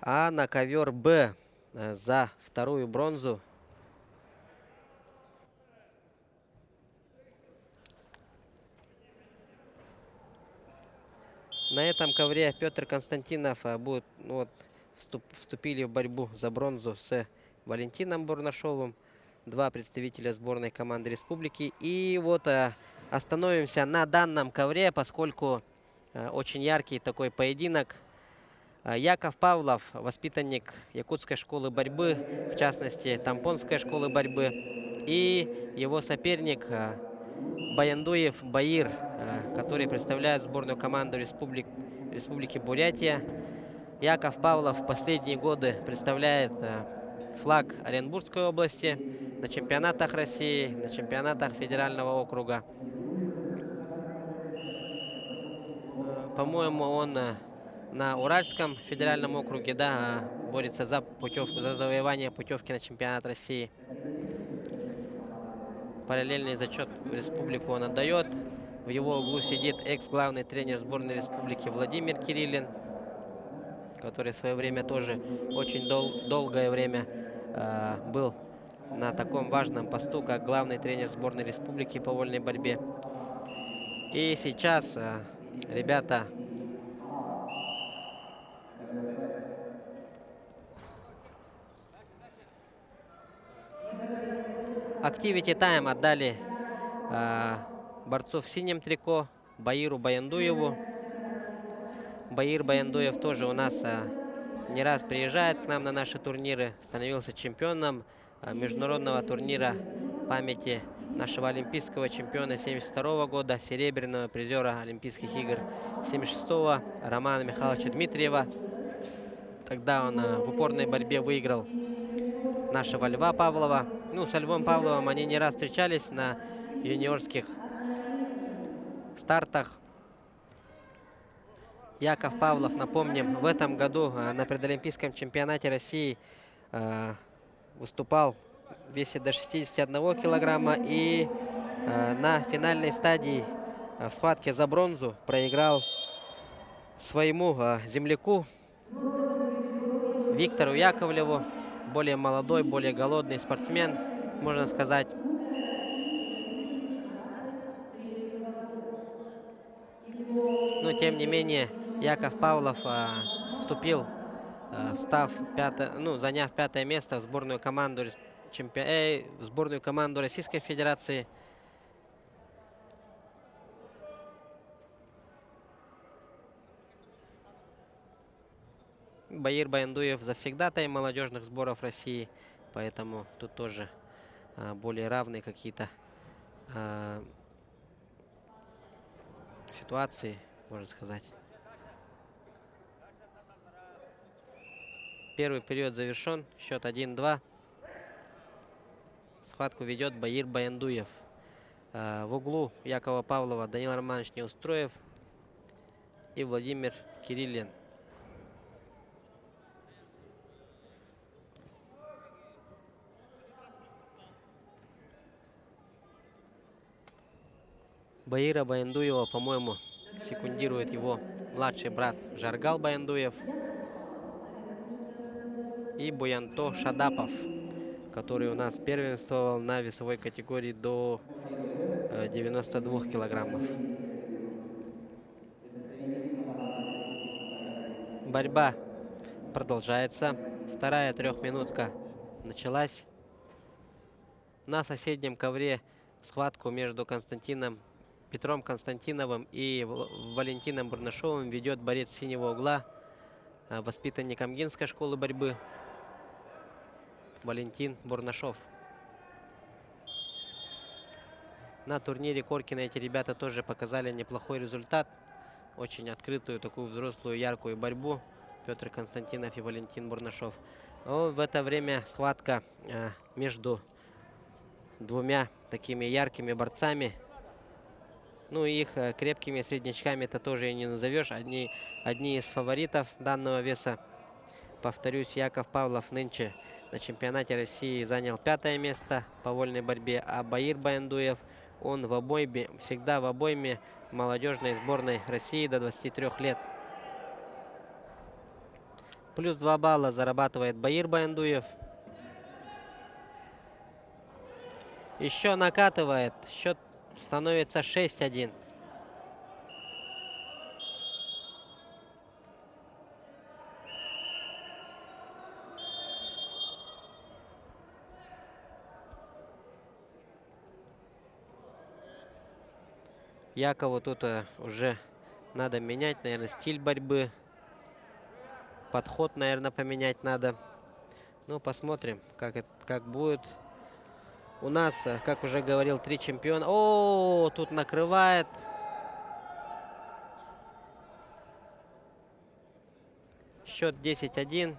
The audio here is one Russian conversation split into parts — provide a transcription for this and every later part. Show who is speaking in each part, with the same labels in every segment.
Speaker 1: А на ковер Б за вторую бронзу на этом ковре Петр Константинов будет, вступили в борьбу за бронзу с Валентином Бурнашовым. Два представителя сборной команды республики. И вот остановимся на данном ковре, поскольку очень яркий такой поединок. Яков Павлов, воспитанник Якутской школы борьбы, в частности, Тампонской школы борьбы. И его соперник Баяндуев Баир, который представляет сборную команду Республики Бурятия. Яков Павлов в последние годы представляет флаг Оренбургской области на чемпионатах России, на чемпионатах федерального округа. По-моему, он на Уральском федеральном округе, да, борется за путевку, за завоевание путевки на чемпионат России. Параллельный зачет в республику он отдает. В его углу сидит экс-главный тренер сборной республики Владимир Кириллин, который в свое время тоже очень долгое время был на таком важном посту, как главный тренер сборной республики по вольной борьбе. И сейчас ребята Activity Time отдали борцу в синем трико Баиру Баяндуеву. Баир Баяндуев тоже у нас не раз приезжает к нам на наши турниры, становился чемпионом международного турнира памяти нашего олимпийского чемпиона 1972 года, серебряного призера Олимпийских игр 1976 Романа Михайловича Дмитриева. Тогда он в упорной борьбе выиграл нашего Льва Павлова. Ну, со Львом Павловым они не раз встречались на юниорских стартах. Яков Павлов, напомним, в этом году на предолимпийском чемпионате России выступал в весе до 61 килограмма и на финальной стадии в схватке за бронзу проиграл своему земляку Виктору Яковлеву. Более молодой, более голодный спортсмен, можно сказать. Но тем не менее Яков Павлов вступил, заняв пятое место в сборную команду Российской Федерации. Баир Баяндуев завсегдатай молодежных сборов России, поэтому тут тоже более равные какие-то ситуации, можно сказать. Первый период завершен. Счет 1-2. Схватку ведет Баир Баяндуев. В углу Якова Павлова Данил Романович Неустроев и Владимир Кириллин. Баира Баяндуева, по-моему, секундирует его младший брат Жаргал Баяндуев и Буянто Шадапов, который у нас первенствовал на весовой категории до 92 килограммов. Борьба продолжается. Вторая трехминутка началась. На соседнем ковре схватку между Петром Константиновым и Валентином Бурнашовым ведет борец синего угла, воспитанник Амгинской школы борьбы Валентин Бурнашов. На турнире Коркина эти ребята тоже показали неплохой результат. Очень открытую, такую взрослую, яркую борьбу. Петр Константинов и Валентин Бурнашов. Но в это время схватка между двумя такими яркими борцами. Ну, их крепкими среднячками это тоже и не назовешь. Одни из фаворитов данного веса. Повторюсь, Яков Павлов нынче на чемпионате России занял 5-е место по вольной борьбе, а Баир Баяндуев, он всегда в обойме молодежной сборной России до 23 лет. Плюс 2 балла зарабатывает Баир Баяндуев. Еще накатывает. Счет становится 6-1. Якову тут уже надо менять, наверное, стиль борьбы. Подход, наверное, поменять надо. Ну, посмотрим, как будет. У нас, как уже говорил, 3 чемпиона. О, тут накрывает. Счет 10-1.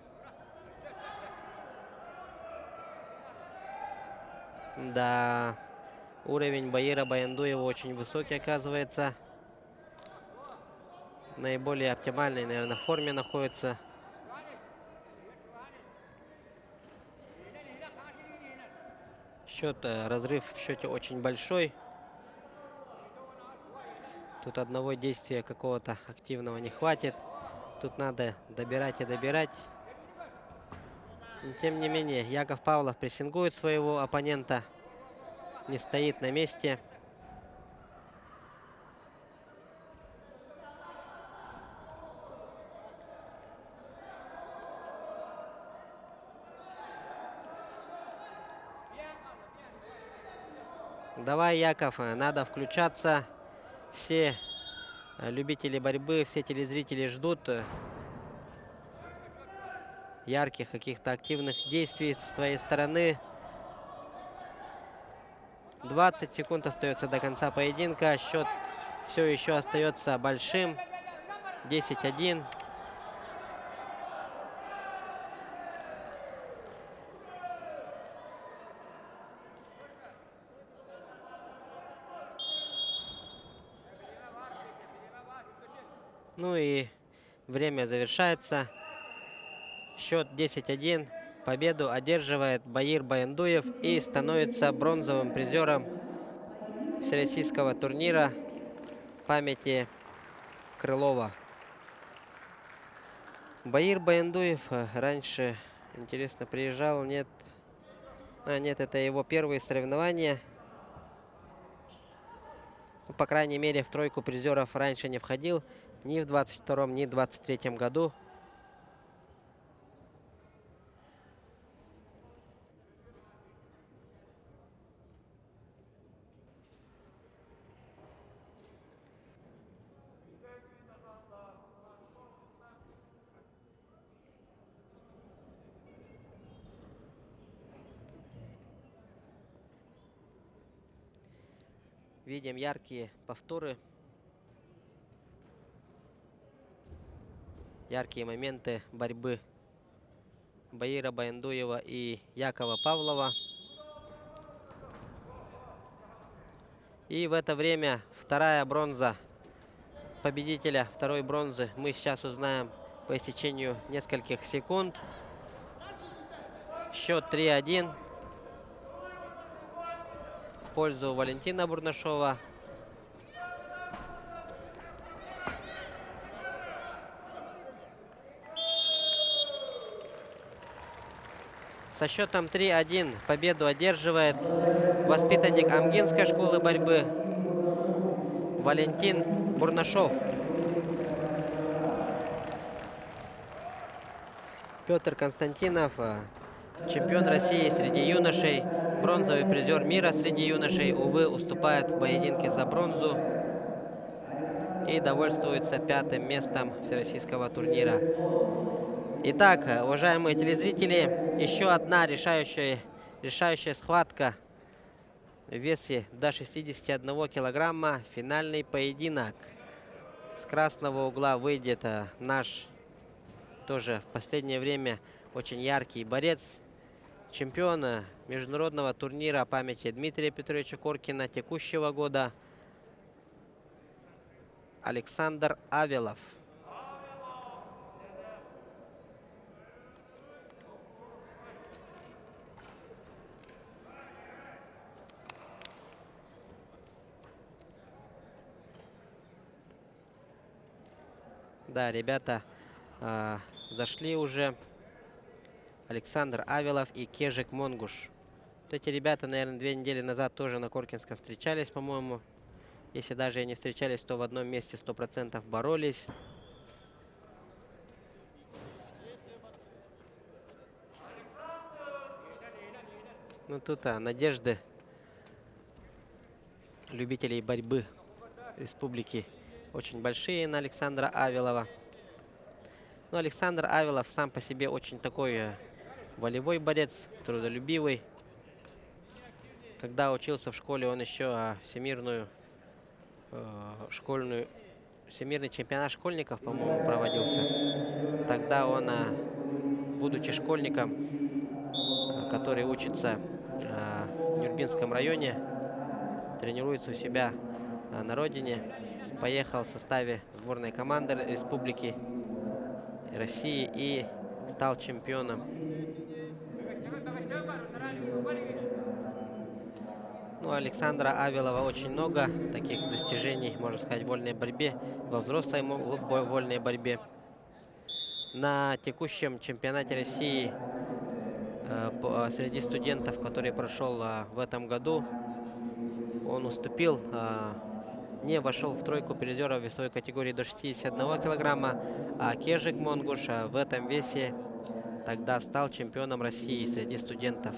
Speaker 1: Да, уровень Баира Баяндуева очень высокий, оказывается. Наиболее оптимальной, наверное, форме находится. Разрыв в счете очень большой. Тут одного действия какого-то активного не хватит. Тут надо добирать и добирать. Но, тем не менее, Яков Павлов прессингует своего оппонента. Не стоит на месте. Давай, Яков, надо включаться. Все любители борьбы, все телезрители ждут ярких каких-то активных действий с твоей стороны. 20 секунд остается до конца поединка. Счет все еще остается большим. 10-1. Ну и время завершается. Счет 10-1. Победу одерживает Баир Баяндуев и становится бронзовым призером всероссийского турнира памяти Крылова. Баир Баяндуев раньше, интересно, приезжал, нет? Нет, это его первые соревнования. Ну, по крайней мере, в тройку призеров раньше не входил ни в 22-м, ни в 23-м году. Видим яркие повторы. Яркие моменты борьбы Баира Баяндуева и Якова Павлова. И в это время вторая бронза победителя второй бронзы мы сейчас узнаем по истечению нескольких секунд. Счет 3-1 в пользу Валентина Бурнашова. Со счетом 3-1 победу одерживает воспитанник Амгинской школы борьбы Валентин Бурнашов. Петр Константинов, чемпион России среди юношей, бронзовый призер мира среди юношей, увы, уступает в поединке за бронзу и довольствуется 5-м местом всероссийского турнира. Итак, уважаемые телезрители, еще одна решающая схватка в весе до 61 килограмма. Финальный поединок. С красного угла выйдет наш тоже в последнее время очень яркий борец, чемпион международного турнира памяти Дмитрия Петровича Коркина текущего года Александр Авелов. Да, ребята зашли уже Александр Авилов и Кежик Монгуш. Вот эти ребята, наверное, 2 недели назад тоже на Коркинском встречались, по-моему. Если даже и не встречались, то в одном месте 100% боролись. Ну тут надежды любителей борьбы республики очень большие на Александра Авилова. Но Александр Авилов сам по себе очень такой волевой борец, трудолюбивый. Когда учился в школе, он еще всемирный чемпионат школьников, по-моему, проводился. Тогда он, будучи школьником, который учится в Нюрбинском районе, тренируется у себя на родине, поехал в составе сборной команды Республики России и стал чемпионом. Ну, Александра Авилова очень много таких достижений, можно сказать, в вольной борьбе, во взрослой вольной борьбе. На текущем чемпионате России среди студентов, который прошел в этом году, он уступил, не вошел в тройку призеров весовой категории до 61 килограмма, а Кежик Монгуш в этом весе тогда стал чемпионом России среди студентов.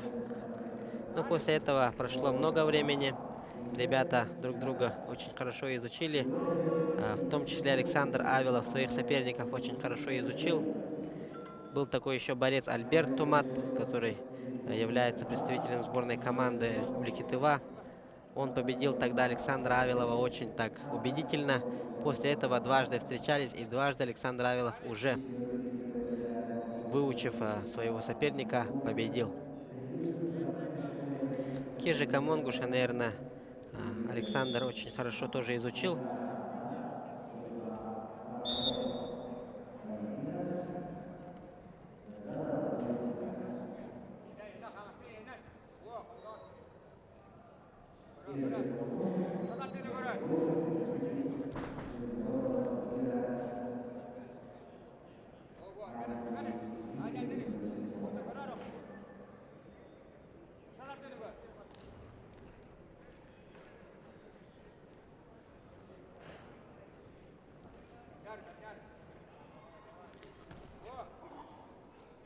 Speaker 1: Но после этого прошло много времени. Ребята друг друга очень хорошо изучили. В том числе Александр Авилов своих соперников очень хорошо изучил. Был такой еще борец Альберт Тумат, который является представителем сборной команды Республики Тыва. Он победил тогда Александра Авилова очень так убедительно. После этого дважды встречались, и дважды Александр Авилов, уже выучив своего соперника, победил. Кежика Монгуша, наверное, Александр очень хорошо тоже изучил.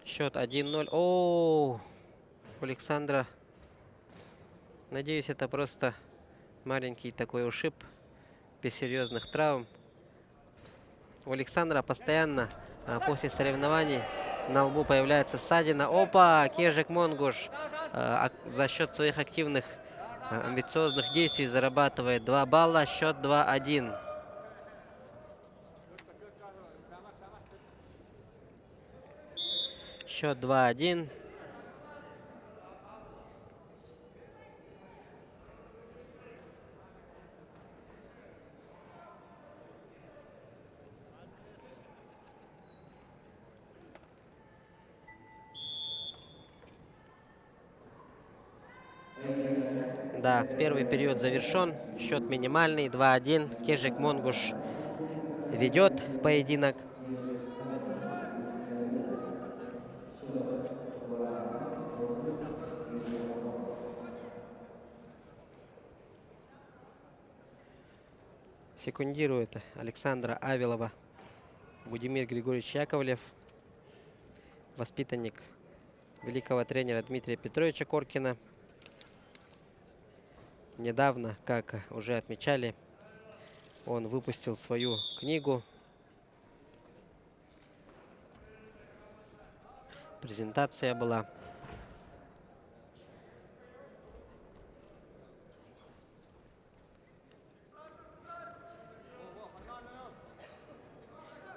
Speaker 1: Счет 1-0. О, у Александра. Надеюсь, это просто маленький такой ушиб, без серьезных травм. У Александра постоянно после соревнований на лбу появляется ссадина. Опа, Кежик Монгуш за счет своих активных амбициозных действий зарабатывает 2 балла. Счет 2-1. Счет 2-1. Да, первый период завершен. Счет минимальный, 2-1. Кежик Монгуш ведет поединок. Секундирует Александра Авилова Будимир Григорьевич Яковлев, воспитанник великого тренера Дмитрия Петровича Коркина. Недавно, как уже отмечали, он выпустил свою книгу. Презентация была.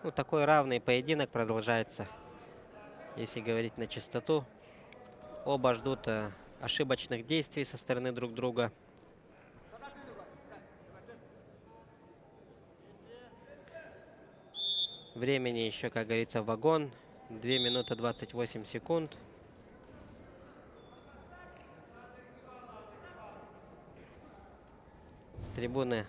Speaker 1: Ну, такой равный поединок продолжается, если говорить на чистоту. Оба ждут ошибочных действий со стороны друг друга. Времени еще, как говорится, вагон. 2 минуты 28 секунд. С трибуны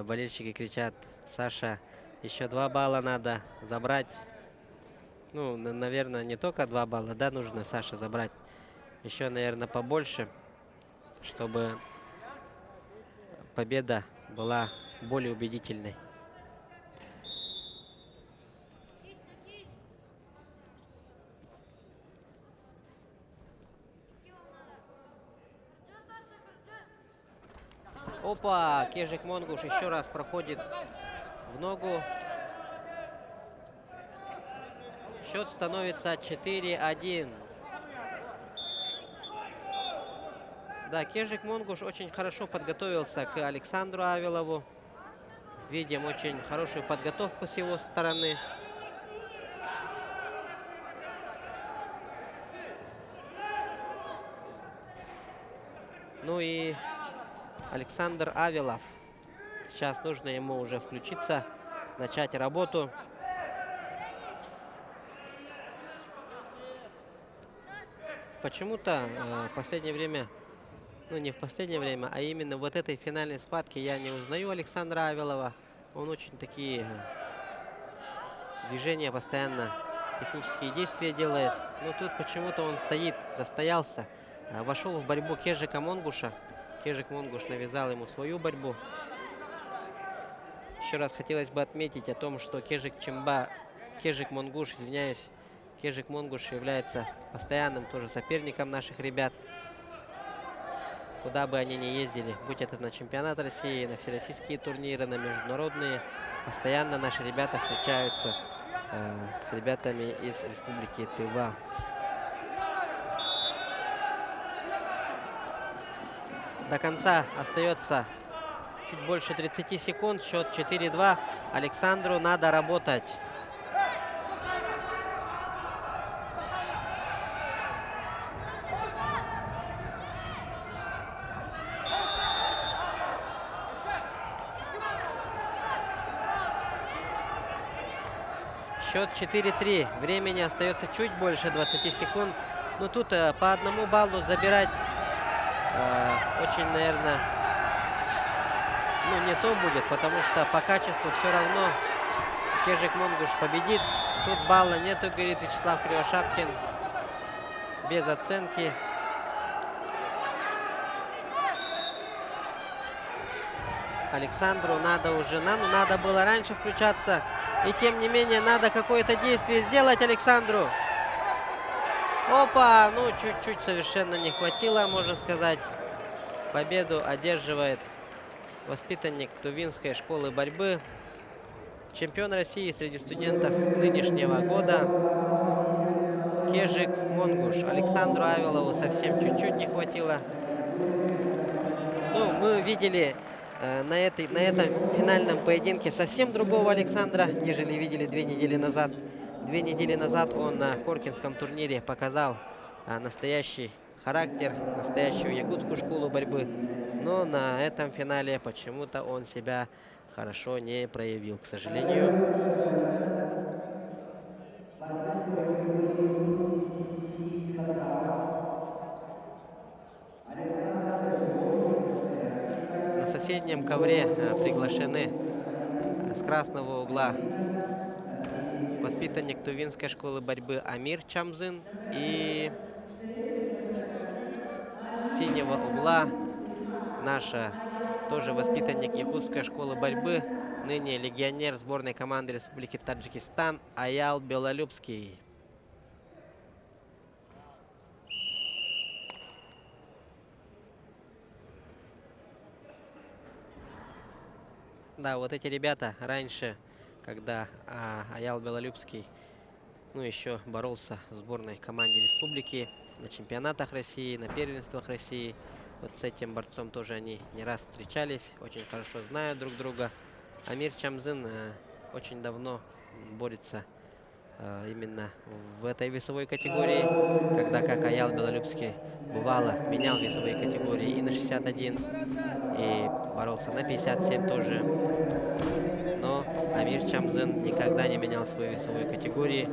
Speaker 1: болельщики кричат: Саша, еще 2 балла надо забрать. Ну, наверное, не только 2 балла, да, нужно Саше забрать. Еще, наверное, побольше, чтобы победа была более убедительной. Опа, Кежик Монгуш еще раз проходит в ногу. Счет становится 4-1. Да, Кежик Монгуш очень хорошо подготовился к Александру Авилову. Видим очень хорошую подготовку с его стороны. Ну и Александр Авилов. Сейчас нужно ему уже включиться, начать работу. Почему-то в последнее время, ну не в последнее время, а именно вот этой финальной схватке я не узнаю Александра Авилова. Он очень такие движения постоянно, технические действия делает. Но тут почему-то он стоит, застоялся. Вошел в борьбу Кежика Монгуша. Кежик Монгуш навязал ему свою борьбу. Еще раз хотелось бы отметить о том, что Кежик Монгуш, извиняюсь, Кежик Монгуш является постоянным тоже соперником наших ребят. Куда бы они ни ездили, будь это на чемпионат России, на всероссийские турниры, на международные, постоянно наши ребята встречаются с ребятами из Республики Тыва. До конца остается чуть больше 30 секунд. Счет 4-2. Александру надо работать. Счет 4-3. Времени остается чуть больше 20 секунд. Но тут по 1 баллу забирать очень, наверное, ну, не то будет, потому что по качеству все равно Кежик Монгуш победит. Тут балла нету, говорит Вячеслав Кривошапкин. Без оценки. Александру надо уже, надо было раньше включаться. И тем не менее, надо какое-то действие сделать Александру. Опа, ну чуть-чуть совершенно не хватило, можно сказать. Победу одерживает воспитанник Тувинской школы борьбы. Чемпион России среди студентов нынешнего года. Кежик Монгуш. Александру Авилову совсем чуть-чуть не хватило. Ну, мы видели на этом финальном поединке совсем другого Александра, нежели видели 2 недели назад. 2 недели назад он на Коркинском турнире показал настоящий характер, настоящую якутскую школу борьбы. Но на этом финале почему-то он себя хорошо не проявил, к сожалению. На соседнем ковре приглашены с красного угла воспитанник Тувинской школы борьбы Амир Чамзын и с синего угла наша тоже воспитанник якутской школы борьбы, ныне легионер сборной команды Республики Таджикистан Аял Белолюбский. Да, вот эти ребята раньше, когда Аял Белолюбский, ну, еще боролся в сборной команде республики на чемпионатах России, на первенствах России. Вот с этим борцом тоже они не раз встречались, очень хорошо знают друг друга. Амир Чамзын очень давно борется именно в этой весовой категории, когда как Аял Белолюбский бывало менял весовые категории и на 61, и боролся на 57 тоже. Но Амир Чамзын никогда не менял свою весовую категорию.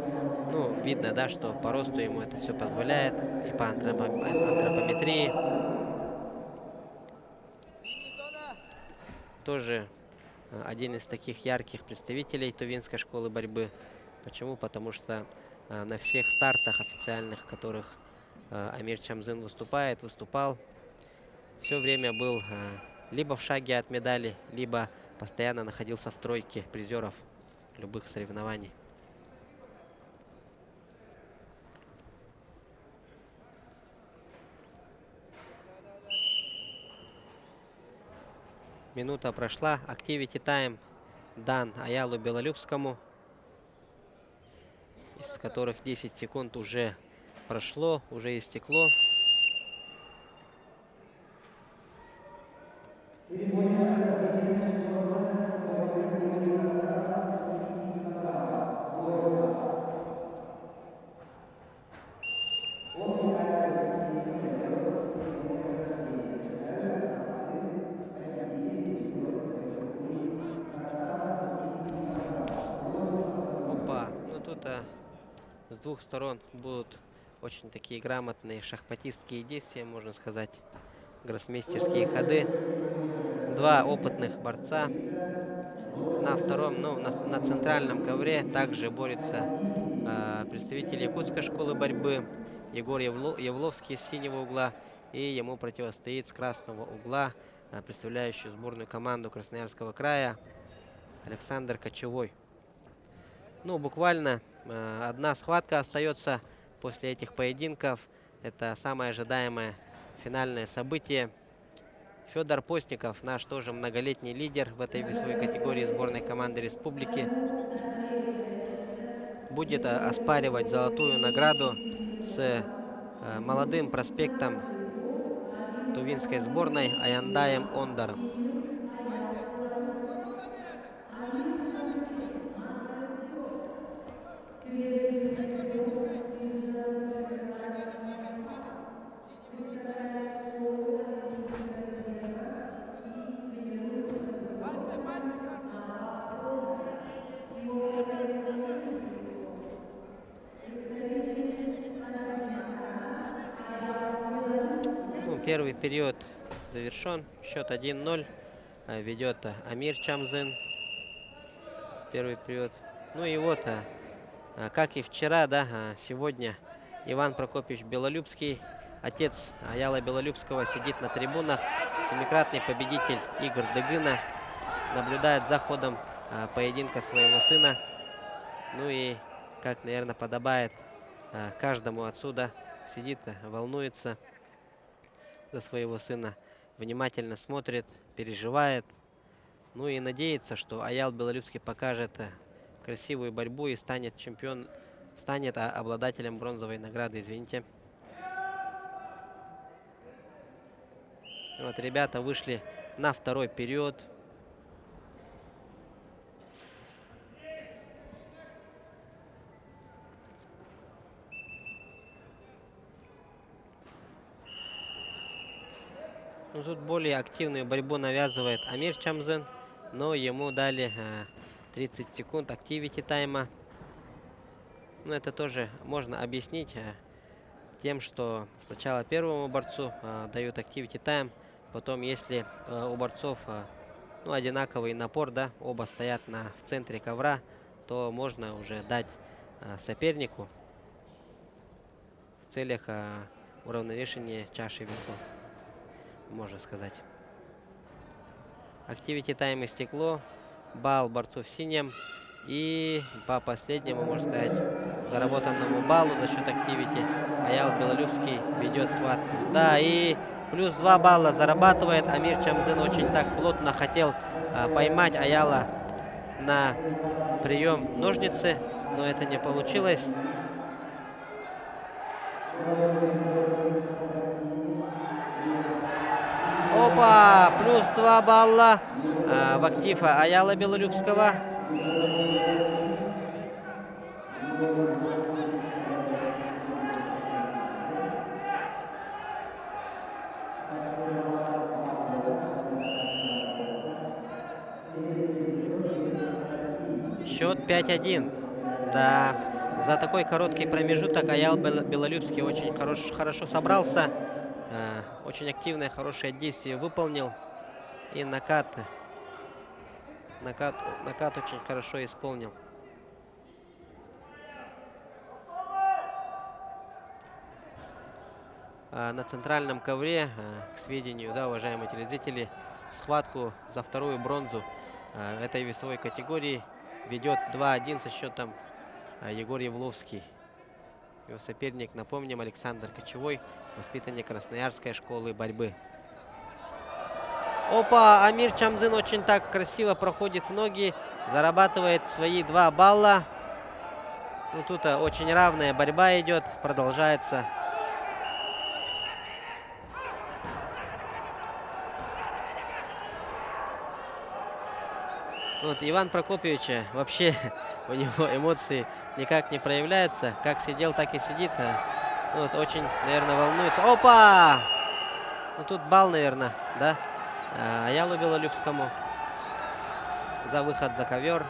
Speaker 1: Ну, видно, да, что по росту ему это все позволяет, и по антропометрии. Тоже один из таких ярких представителей Тувинской школы борьбы. Почему? Потому что на всех стартах официальных, которых Амир Чамзын выступал. Все время был либо в шаге от медали, либо постоянно находился в тройке призеров любых соревнований. Минута прошла. Activity Time дан Аялу Белолюбскому, из которых 10 секунд уже прошло, уже истекло. Опа, ну тут с двух сторон будут очень такие грамотные шахматистские действия, можно сказать, гроссмейстерские ходы. Два опытных борца. На втором, ну, на центральном ковре также борются представитель якутской школы борьбы Егор Явловский с синего угла, и ему противостоит с красного угла представляющий сборную команду Красноярского края Александр Кочевой. Ну, буквально одна схватка остается после этих поединков. Это самое ожидаемое финальное событие. Федор Постников, наш тоже многолетний лидер в этой весовой категории сборной команды республики, будет оспаривать золотую награду с молодым проспектом тувинской сборной Аяндаем Ондаром. Ну, первый период завершен. Счет 1-0. Ведет Амир Чамзын. Первый период. Ну и вот, как и вчера, да, сегодня Иван Прокопьевич Белолюбский, отец Аяла Белолюбского, сидит на трибунах. Семикратный победитель игр Дыгына наблюдает за ходом поединка своего сына. Ну и, как, наверное, подобает каждому отсюда, сидит, волнуется за своего сына, внимательно смотрит, переживает. Ну и надеется, что Аял Белолюбский покажет красивую борьбу и станет обладателем бронзовой награды, извините. Вот ребята вышли на второй период. Ну, тут более активную борьбу навязывает Амир Чамзын, но ему дали 30 секунд активити тайма. Ну, это тоже можно объяснить тем, что сначала первому борцу дают активити тайм, потом, если у борцов ну, одинаковый напор, да, оба стоят в центре ковра, то можно уже дать сопернику в целях уравновешения чаши весов, можно сказать. Активити тайм истекло. Балл борцов в синем. И по последнему, можно сказать, заработанному баллу за счет активити Аял Белолюбский ведет схватку. Да, и плюс 2 балла зарабатывает. Амир Чамзын очень так плотно хотел поймать Аяла на прием ножницы, но это не получилось. Опа! Плюс 2 балла в актив Аяла Белолюбского. Счет 5-1. Да, за такой короткий промежуток Аял Белолюбский очень хорошо собрался. Очень активное, хорошее действие выполнил. И накат очень хорошо исполнил. на центральном ковре, к сведению, да, уважаемые телезрители, схватку за вторую бронзу этой весовой категории ведет 2-1 со счетом Егор Явловский. Его соперник, напомним, Александр Кочевой, воспитанник Красноярской школы борьбы. Опа, Амир Чамзын очень так красиво проходит в ноги, зарабатывает свои 2 балла. Ну, тут очень равная борьба идет, продолжается. Вот Иван Прокопьевич, вообще у него эмоции никак не проявляются. Как сидел, так и сидит. Вот, очень, наверное, волнуется. Опа! Ну, тут балл, наверное, да? Аялу Белолюбскому за выход за ковер.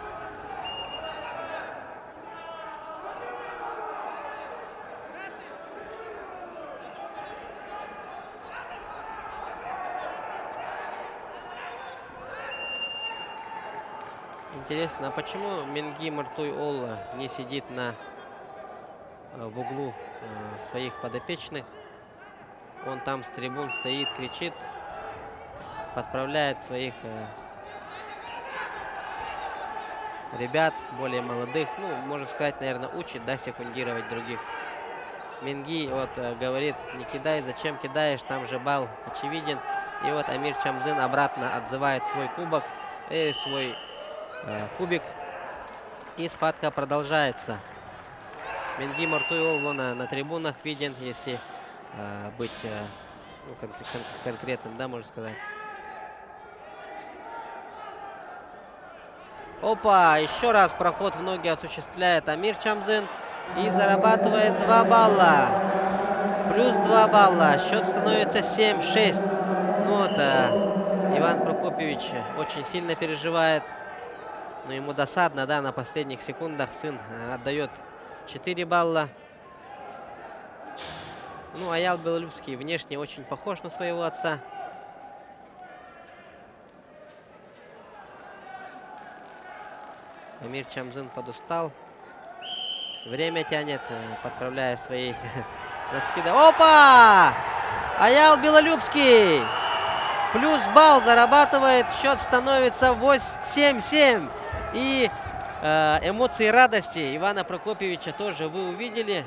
Speaker 1: Интересно, а почему Менги Мартуй Ол не сидит в углу своих подопечных? Он там с трибун стоит, кричит, подправляет своих ребят, более молодых. Ну, можно сказать, наверное, учит, да, секундировать других. Менги вот говорит, не кидай, зачем кидаешь, там же балл очевиден. И вот Амир Чамзын обратно отзывает свой кубок, свой кубик. И схватка продолжается. Менги Мартуй Ол на трибунах виден, если быть ну, конкретным, да, можно сказать. Опа, еще раз проход в ноги осуществляет Амир Чамзын и зарабатывает 2 балла. Плюс 2 балла. Счет становится 7-6. Ну вот, Иван Прокопьевич очень сильно переживает. Но ему досадно, да, на последних секундах сын отдает 4 балла. Ну, Аял Белолюбский внешне очень похож на своего отца. Амир Чамзын подустал. Время тянет, подправляя свои носки. Опа! Аял Белолюбский! Плюс балл зарабатывает. Счет становится 7-7. И эмоции радости Ивана Прокопьевича тоже вы увидели.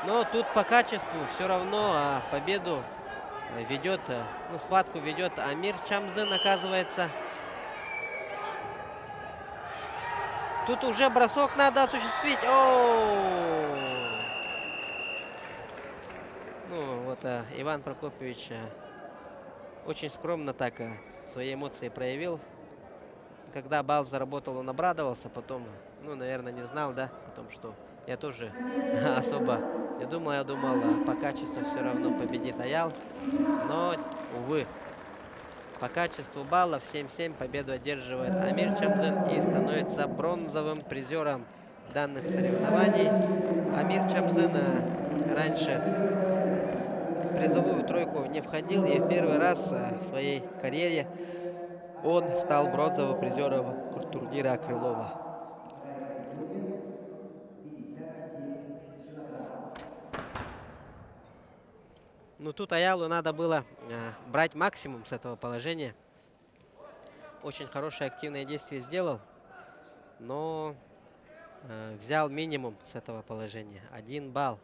Speaker 1: Но тут по качеству все равно победу ведет, ну, схватку ведет Амир Чамзын, оказывается. Тут уже бросок надо осуществить. Ну, вот Иван Прокопьевич очень скромно так свои эмоции проявил. Когда балл заработал, он обрадовался. Потом, ну, наверное, не знал, да, о том, что я тоже особо не думал. Я думал, по качеству все равно победит Аял. Но, увы, по качеству баллов 7-7 победу одерживает Амир Чамзын и становится бронзовым призером данных соревнований. Амир Чамзын раньше в призовую тройку не входил, и в первый раз в своей карьере он стал бронзовым призером турнира Крылова. Ну, тут Аялу надо было брать максимум с этого положения. Очень хорошее активное действие сделал, но взял минимум с этого положения. 1 балл.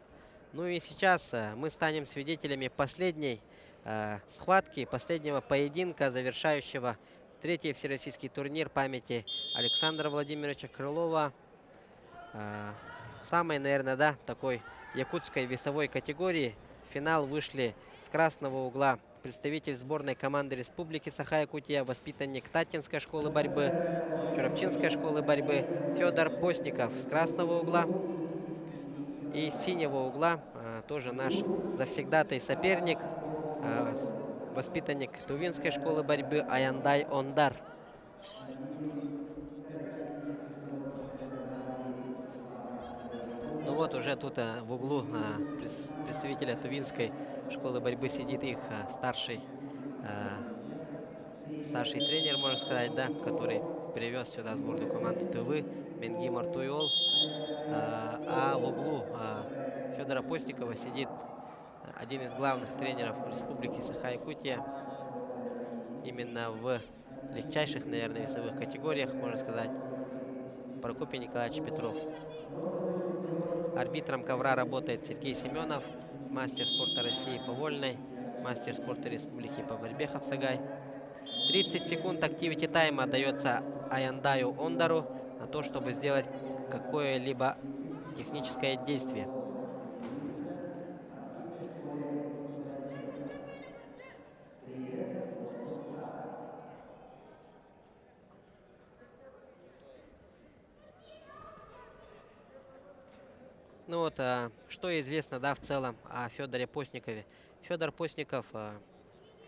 Speaker 1: Ну и сейчас мы станем свидетелями последней схватки, последнего поединка, завершающего 3-й всероссийский турнир памяти Александра Владимировича Крылова. Самой, наверное, да, такой якутской весовой категории. В финал вышли с красного угла представитель сборной команды Республики Саха-Якутия, воспитанник Татинской школы борьбы, Чурапчинской школы борьбы Федор Постников с красного угла. И с синего угла тоже наш завсегдатый соперник, воспитанник Тувинской школы борьбы Аяндай Ондар. Ну вот уже тут в углу представителя Тувинской школы борьбы сидит их старший тренер, можно сказать, да, который привез сюда сборную команду Тувы, Менги Мартуй Ол. А в углу Федора Постникова сидит один из главных тренеров Республики Саха-Якутия. Именно в легчайших, наверное, весовых категориях, можно сказать, Прокопий Николаевич Петров. Арбитром ковра работает Сергей Семенов, мастер спорта России по вольной, мастер спорта Республики по борьбе Хапсагай. 30 секунд активити тайма отдается Аяндаю Ондару на то, чтобы сделать какое-либо техническое действие. Ну вот, что известно, да, в целом о Федоре Постникове. Федор Постников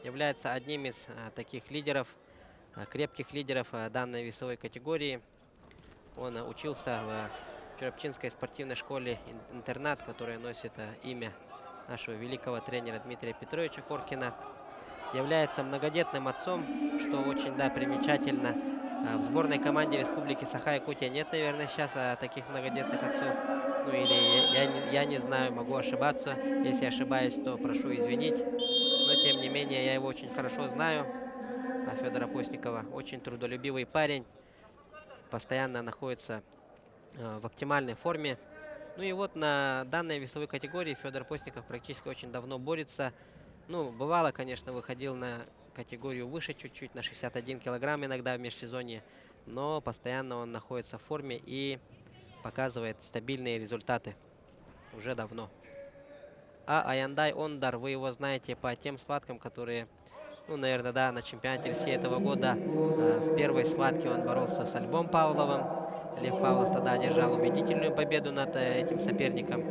Speaker 1: является одним из таких лидеров, крепких лидеров данной весовой категории. Он учился в Чурапчинской спортивной школе интернат, которая носит имя нашего великого тренера Дмитрия Петровича Коркина. Является многодетным отцом, что очень, да, примечательно. В сборной команде Республики Саха-Якутия нет, наверное, сейчас таких многодетных отцов. Ну или я не знаю, могу ошибаться. Если ошибаюсь, то прошу извинить. Но тем не менее, я его очень хорошо знаю. Федора Постникова очень трудолюбивый парень. Постоянно находится в оптимальной форме. Ну и вот на данной весовой категории Федор Постников практически очень давно борется. Ну, бывало, конечно, выходил на категорию выше чуть-чуть, на 61 килограмм иногда в межсезонье, но постоянно он находится в форме и показывает стабильные результаты уже давно. А Аяндай Ондар, вы его знаете по тем схваткам, которые, ну, наверное, да, на чемпионате России этого года. В первой схватке он боролся с Львом Павловым. Лев Павлов тогда одержал убедительную победу над этим соперником.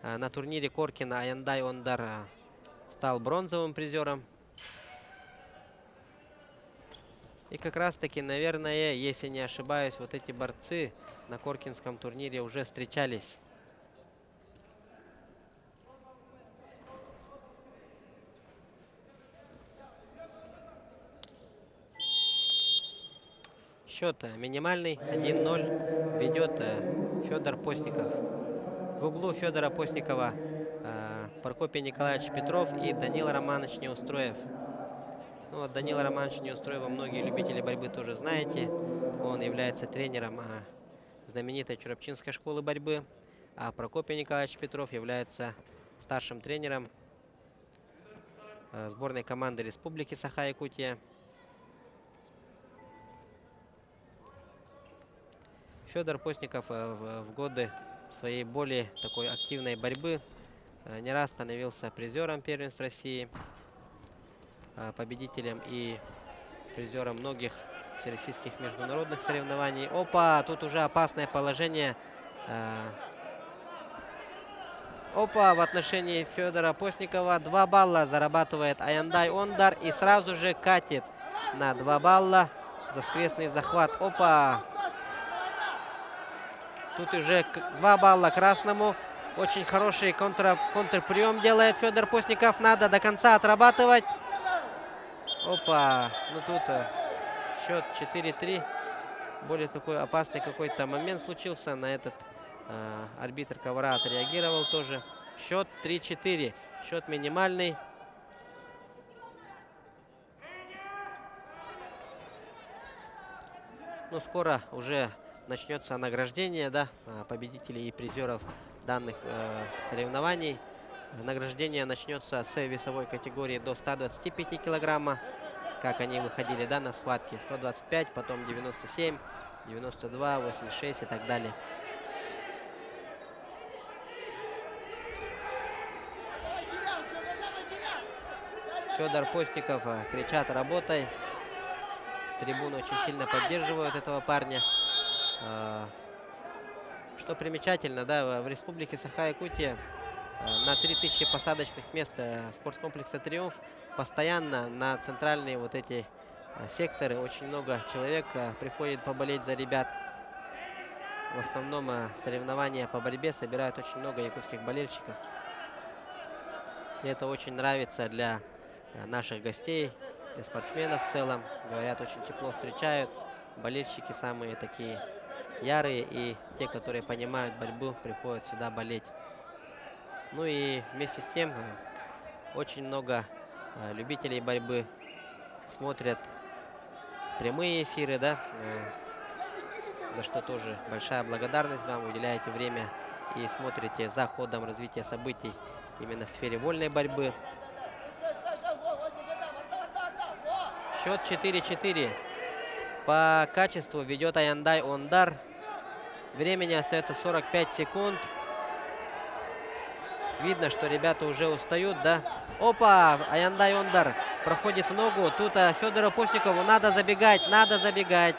Speaker 1: На турнире Коркина Аяндай Ондар стал бронзовым призером. И как раз таки, наверное, если не ошибаюсь, вот эти борцы на Коркинском турнире уже встречались. Счет минимальный, 1-0. Ведет Федор Постников. В углу Федора Постникова Прокопий Николаевич Петров и Данила Романович Неустроев. Ну, вот Данила Романович Неустроева многие любители борьбы тоже знаете. Он является тренером знаменитой Чурапчинской школы борьбы. А Прокопий Николаевич Петров является старшим тренером сборной команды Республики Саха-Якутия. Федор Постников в годы своей более такой активной борьбы не раз становился призером первенств России, победителем и призером многих всероссийских международных соревнований. Опа, тут уже опасное положение. Опа, в отношении Федора Постникова 2 балла зарабатывает Аяндай Ондар и сразу же катит на 2 балла за скрестный захват. Опа! Тут уже 2 балла красному. Очень хороший контрприем делает Федор Постников. Надо до конца отрабатывать. Опа! Ну тут счет 4-3. Более такой опасный какой-то момент случился. На этот арбитр ковра отреагировал тоже. Счет 3-4. Счет минимальный. Ну, скоро уже начнется награждение, да, победителей и призеров данных соревнований. Награждение начнется с весовой категории до 125 килограмма, как они выходили, да, на схватке. 125, потом 97, 92, 86 и так далее. Федор Постников кричат: «Работай!» С трибуны очень сильно поддерживают этого парня. Что примечательно, да, в Республике Саха-Якутия на 3000 посадочных мест спорткомплекса «Триумф» постоянно на центральные вот эти секторы очень много человек приходит поболеть за ребят. В основном соревнования по борьбе собирают очень много якутских болельщиков. И это очень нравится для наших гостей, для спортсменов в целом. Говорят, очень тепло встречают. Болельщики самые такие ярые, и те, которые понимают борьбу, приходят сюда болеть. Ну и вместе с тем очень много любителей борьбы смотрят прямые эфиры, да, за что тоже большая благодарность вам. Уделяете время и смотрите за ходом развития событий именно в сфере вольной борьбы. Счет 4-4. По качеству ведет Аяндай Ондар. Времени остается 45 секунд. Видно, что ребята уже устают, да? Опа! Аяндай Ондар проходит в ногу. Тут Федору Постникову надо забегать, надо забегать.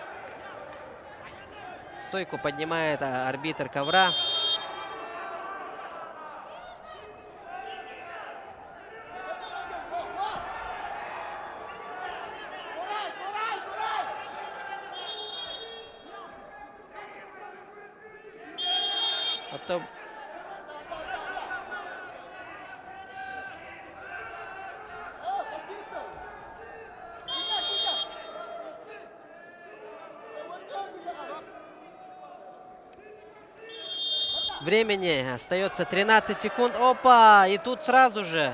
Speaker 1: Стойку поднимает арбитр ковра. Потом... Времени остается 13 секунд. Опа! И тут сразу же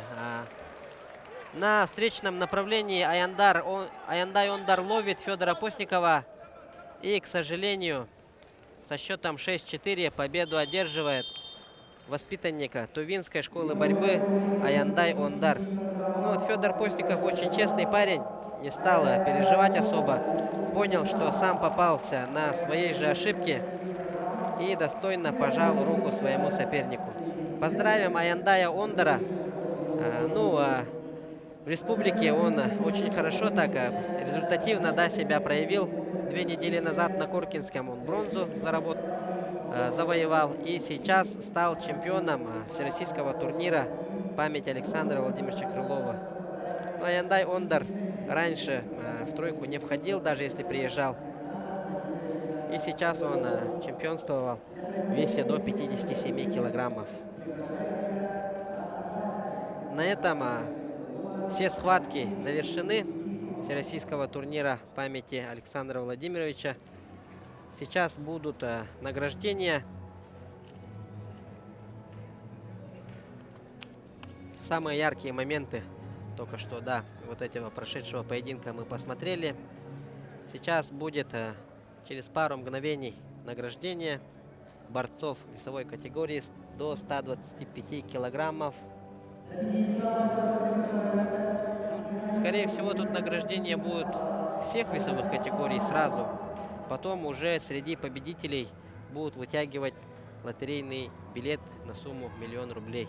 Speaker 1: на встречном направлении Аяндай Ондар ловит Федора Постникова. И, к сожалению, со счетом 6-4 победу одерживает воспитанника Тувинской школы борьбы Аяндай Ондар. Ну вот Федор Постников очень честный парень, не стал переживать особо. Понял, что сам попался на своей же ошибке и достойно пожал руку своему сопернику. Поздравим Аяндая Ондара. В республике он очень хорошо так результативно себя проявил. 2 недели назад на Коркинском он бронзу завоевал. И сейчас стал чемпионом всероссийского турнира «Память Александра Владимировича Крылова». Но Аяндай Ондар раньше в тройку не входил, даже если приезжал. И сейчас он чемпионствовал в весе до 57 килограммов. На этом все схватки завершены всероссийского турнира памяти Александра Владимировича. Сейчас будут награждения. Самые яркие моменты только что, да, вот этого прошедшего поединка мы посмотрели. Сейчас будет через пару мгновений награждение борцов весовой категории до 125 килограммов. Скорее всего, тут награждение будет всех весовых категорий сразу. Потом уже среди победителей будут вытягивать лотерейный билет на сумму 1 000 000 рублей.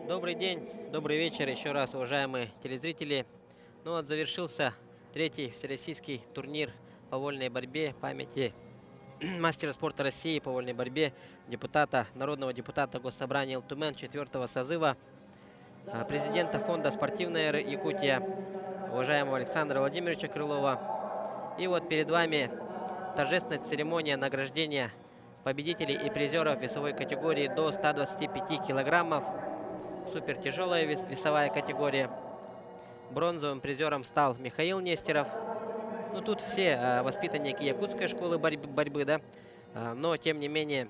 Speaker 1: Добрый день, добрый вечер еще раз, уважаемые телезрители. Ну вот завершился 3-й всероссийский турнир по вольной борьбе памяти мастера спорта России по вольной борьбе, народного депутата Госсобрания Алтумен 4-го созыва, президента фонда «Спортивная Якутия», уважаемого Александра Владимировича Крылова. И вот перед вами торжественная церемония награждения победителей и призеров весовой категории до 125 килограммов. Супертяжелая весовая категория. Бронзовым призером стал Михаил Нестеров. Ну, тут все воспитанники якутской школы борьбы, да. Но, тем не менее,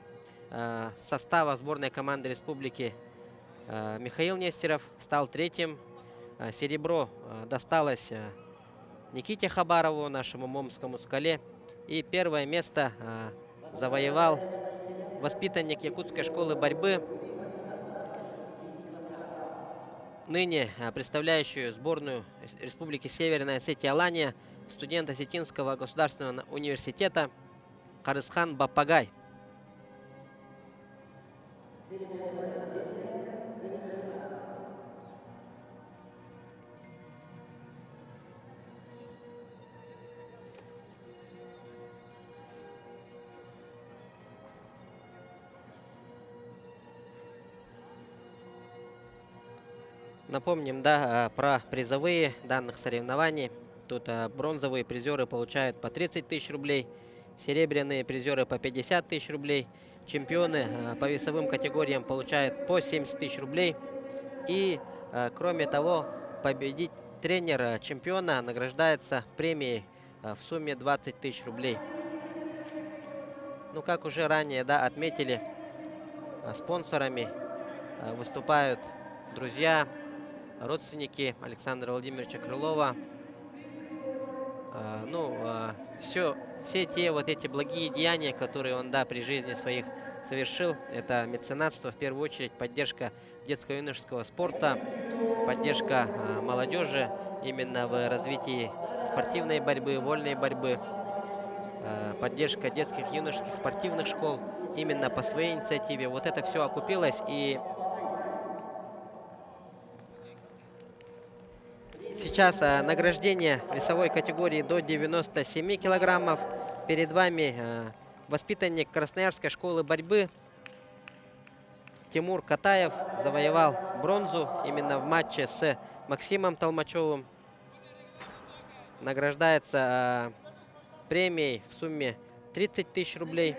Speaker 1: состава сборной команды республики Михаил Нестеров стал третьим. Серебро досталось Никите Хабарову, нашему момскому «Скале». И первое место завоевал воспитанник якутской школы борьбы, ныне представляющую сборную Республики Северная Осетия Алания, студент Осетинского государственного университета Карысхан Бапагай. Напомним, да, про призовые данных соревнований. Тут бронзовые призеры получают по 30 тысяч рублей, серебряные призеры по 50 тысяч рублей, чемпионы по весовым категориям получают по 70 тысяч рублей. И, кроме того, победить тренер чемпиона награждается премией в сумме 20 тысяч рублей. Ну, как уже ранее, да, отметили, спонсорами выступают друзья, родственники Александра Владимировича Крылова. Все те вот эти благие деяния, которые он, да, при жизни своих совершил, это меценатство, в первую очередь поддержка детско-юношеского спорта, поддержка молодежи именно в развитии спортивной борьбы, вольной борьбы, поддержка детских и юношеских спортивных школ именно по своей инициативе. Вот это все окупилось, и сейчас награждение весовой категории до 97 килограммов. Перед вами воспитанник Красноярской школы борьбы Тимур Катаев завоевал бронзу именно в матче с Максимом Толмачевым. Награждается премией в сумме 30 тысяч рублей.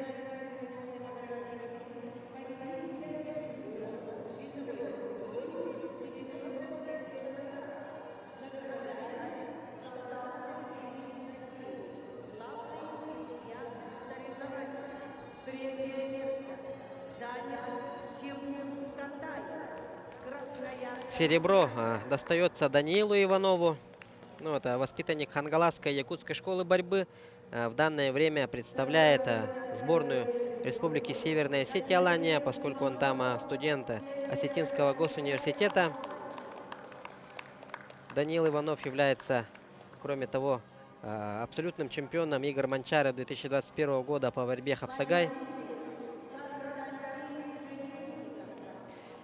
Speaker 1: Серебро достается Даниилу Иванову. Ну, это воспитанник Хангаласской якутской школы борьбы. В данное время представляет сборную Республики Северная Осетия Алания, поскольку он там студент Осетинского госуниверситета. Даниил Иванов является, кроме того, абсолютным чемпионом игр Манчары 2021 года по борьбе Хапсагай.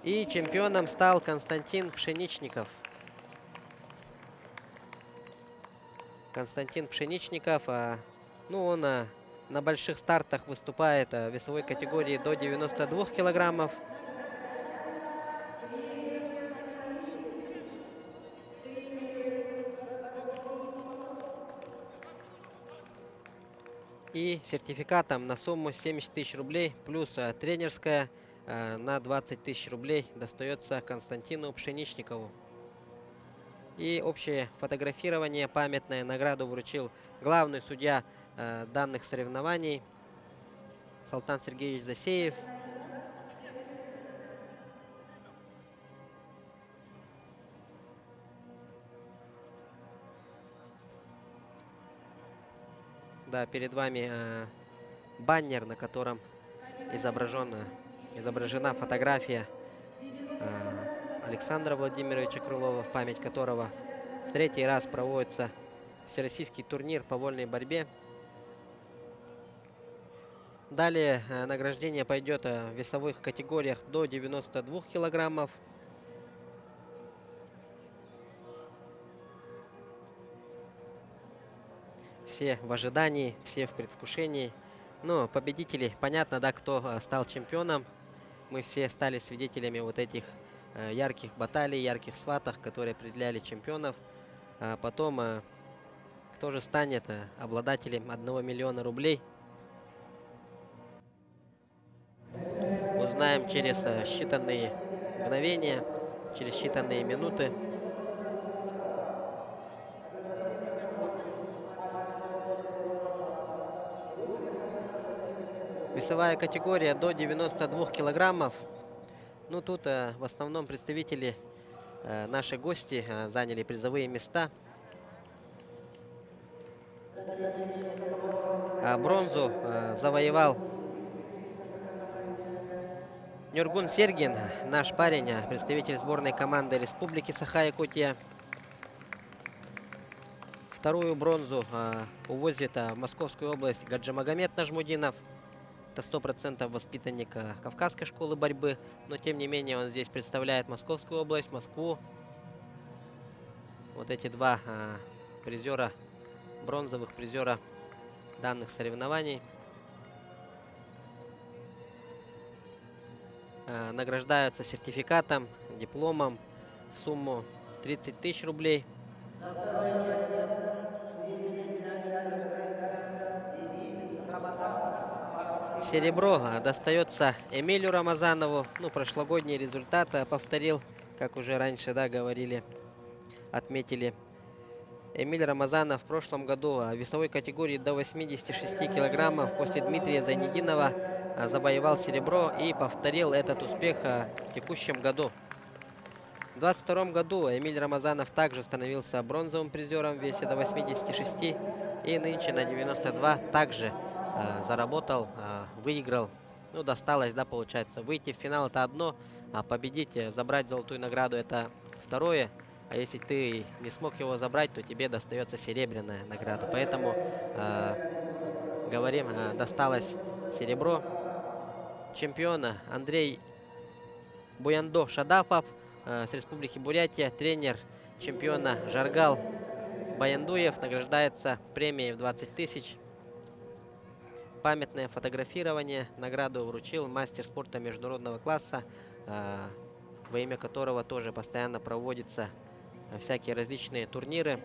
Speaker 1: И чемпионом стал Константин Пшеничников. Константин Пшеничников, он на больших стартах выступает в весовой категории до 92 килограммов. И сертификатом на сумму 70 тысяч рублей плюс тренерская на 20 тысяч рублей достается Константину Пшеничникову. И общее фотографирование, памятную награду вручил главный судья данных соревнований Салтан Сергеевич Засеев. Да, перед вами баннер, на котором изображена фотография Александра Владимировича Крылова, в память которого в третий раз проводится всероссийский турнир по вольной борьбе. Далее награждение пойдет в весовых категориях до 92 килограммов. Все в ожидании, все в предвкушении. Но победители, понятно, да, кто стал чемпионом. Мы все стали свидетелями вот этих ярких баталий, ярких схваток, которые определяли чемпионов. А потом, кто же станет обладателем 1 миллиона рублей, узнаем через считанные мгновения, через считанные минуты. Весовая категория до 92 килограммов. Ну, тут в основном представители, наши гости, заняли призовые места. Бронзу завоевал Нюргун Сергин, наш парень, представитель сборной команды Республики Саха-Якутия. Вторую бронзу увозит в Московскую область Гаджимагомед Нажмудинов. Это 100% воспитанник Кавказской школы борьбы, но тем не менее он здесь представляет Московскую область, Москву. Вот эти два призера, бронзовых призера данных соревнований, награждаются сертификатом, дипломом в сумму 30 тысяч рублей. Серебро достается Эмилю Рамазанову. Ну, прошлогодний результат повторил, как уже раньше, да, говорили, отметили. Эмиль Рамазанов в прошлом году в весовой категории до 86 килограммов после Дмитрия Зайнединова завоевал серебро и повторил этот успех в текущем году. В 2022 году Эмиль Рамазанов также становился бронзовым призером в весе до 86 и нынче на 92 также заработал, выиграл. Ну, досталось, да, получается. Выйти в финал — это одно, а победить, забрать золотую награду — это второе. А если ты не смог его забрать, то тебе достается серебряная награда. Поэтому, говорим, досталось серебро чемпиона Андрей Буяндо Шадафов с Республики Бурятия. Тренер чемпиона Жаргал Баяндуев награждается премией в 20 тысяч. Памятное фотографирование. Награду вручил мастер спорта международного класса, во имя которого тоже постоянно проводятся всякие различные турниры.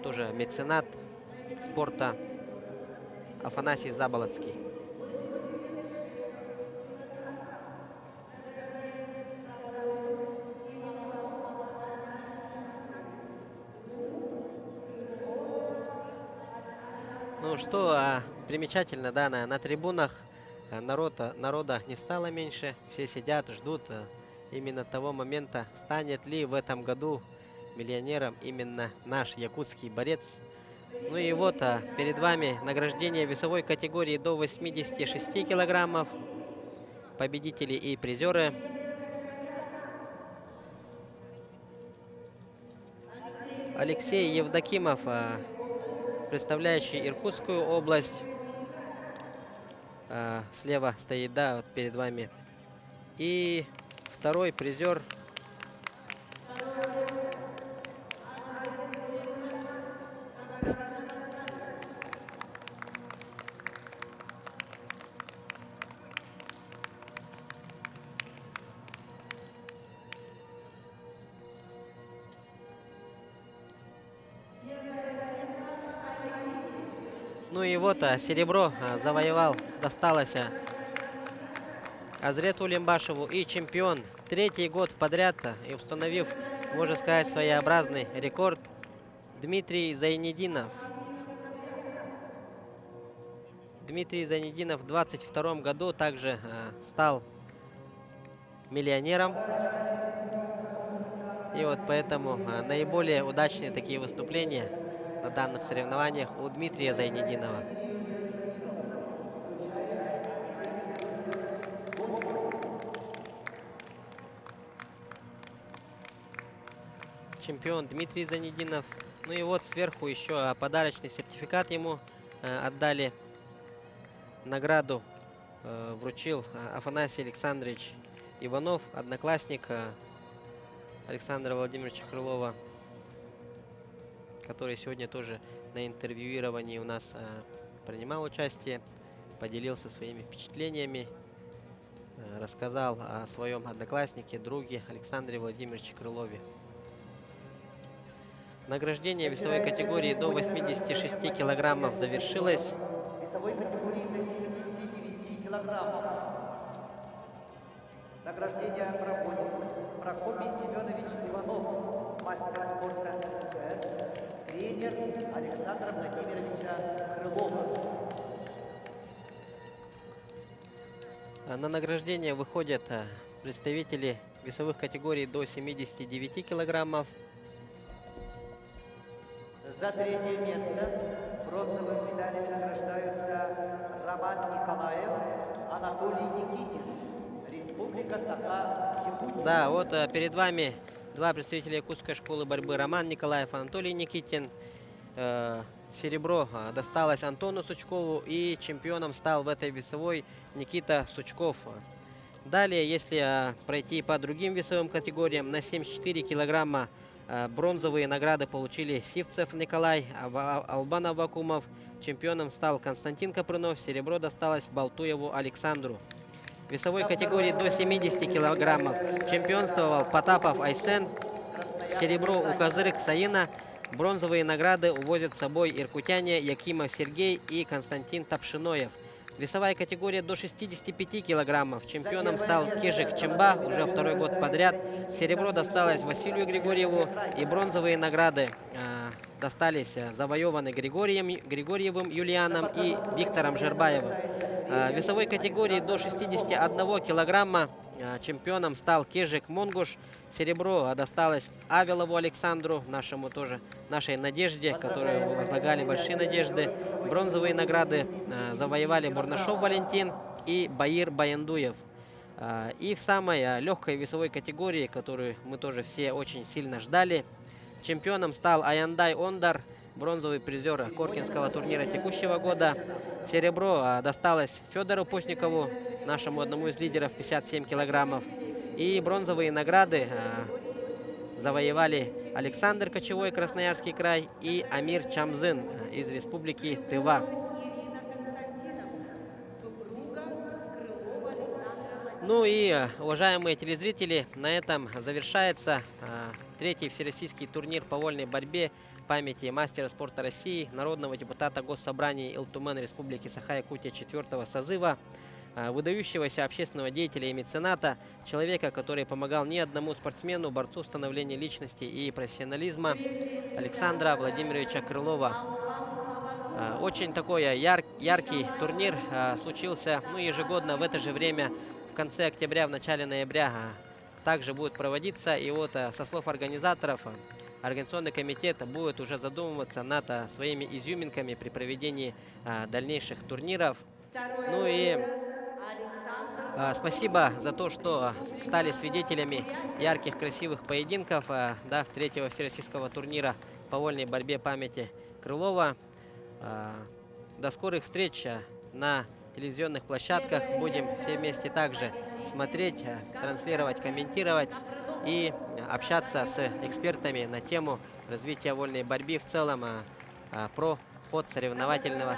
Speaker 1: Тоже меценат спорта Афанасий Заболоцкий. Ну что примечательно, да, на трибунах народа не стало меньше. Все сидят, ждут именно того момента, станет ли в этом году миллионером именно наш якутский борец. Ну и вот перед вами награждение весовой категории до 86 килограммов. Победители и призеры. Алексей Евдокимов, представляющий Иркутскую область. Слева стоит, да, вот перед вами. И второй призер Ну и вот серебро завоевал, досталось Азрету Лимбашеву, и чемпион третий год подряд, и установив, можно сказать, своеобразный рекорд, Дмитрий Зайнединов. Дмитрий Зайнединов в 2022 году также стал миллионером. И вот поэтому наиболее удачные такие выступления на данных соревнованиях у Дмитрия Зайнединова. Чемпион Дмитрий Зайнединов. Ну и вот сверху еще подарочный сертификат ему отдали. Награду вручил Афанасий Александрович Иванов, одноклассник Александра Владимировича Крылова, который сегодня тоже на интервьюировании у нас принимал участие, поделился своими впечатлениями, рассказал о своем однокласснике, друге Александре Владимировиче Крылове. Награждение весовой категории до 86 килограммов завершилось.
Speaker 2: Весовой категории до 79 килограммов. Награждение проводит Прокопий Семенович Иванов, мастер спорта СССР, тренер, тренер Александра Владимировича Крылова.
Speaker 1: На награждение выходят представители весовых категорий до 79 килограммов.
Speaker 2: За третье место бронзовыми медалями награждаются Роман Николаев, Анатолий Никитин, Республика Саха-Якутия.
Speaker 1: Да, вот перед вами два представителя якутской школы борьбы: Роман Николаев, Анатолий Никитин. Серебро досталось Антону Сучкову, и чемпионом стал в этой весовой Никита Сучков. Далее, если пройти по другим весовым категориям, на 74 килограмма бронзовые награды получили Сивцев Николай, Албан Аввакумов. Чемпионом стал Константин Капрунов. Серебро досталось Балтуеву Александру. В весовой категории до 70 килограммов чемпионствовал Потапов Айсен. Серебро у Казырык Саина. Бронзовые награды увозят с собой иркутяне Якимов Сергей и Константин Тапшиноев. Весовая категория до 65 килограммов. Чемпионом стал Кижик Чемба уже второй год подряд. Серебро досталось Василию Григорьеву, и бронзовые награды достались завоеваны Григорьевым Юлианом и Виктором Жербаевым. В весовой категории до 61 килограмма чемпионом стал Кижик Монгуш. Серебро досталось Авелову Александру, нашей надежде, которую возлагали большие надежды. Бронзовые награды завоевали Бурнашов Валентин и Баир Баяндуев. И в самой легкой весовой категории, которую мы тоже все очень сильно ждали, чемпионом стал Аяндай Ондар, бронзовый призер Коркинского турнира текущего года. Серебро досталось Федору Постникову, нашему одному из лидеров, 57 килограммов. И бронзовые награды завоевали Александр Кочевой, Красноярский край, и Амир Чамзын из республики Тыва. Ну и, уважаемые телезрители, на этом завершается третий всероссийский турнир по вольной борьбе памяти мастера спорта России, народного депутата Госсобрания Илтумен Республики Саха-Якутия 4-го созыва, выдающегося общественного деятеля и мецената, человека, который помогал не одному спортсмену, борцу становления личности и профессионализма, Александра Владимировича Крылова. Очень такой яркий турнир случился ежегодно в это же время, в конце октября, в начале ноября. Также будет проводиться, и вот со слов организаторов, Организационный комитет будет уже задумываться над своими изюминками при проведении дальнейших турниров. Ну и спасибо за то, что стали свидетелями ярких, красивых поединков третьего всероссийского турнира по вольной борьбе памяти Крылова. До скорых встреч на телевизионных площадках. Будем все вместе также смотреть, транслировать, комментировать и общаться с экспертами на тему развития вольной борьбы в целом, про ход соревновательного.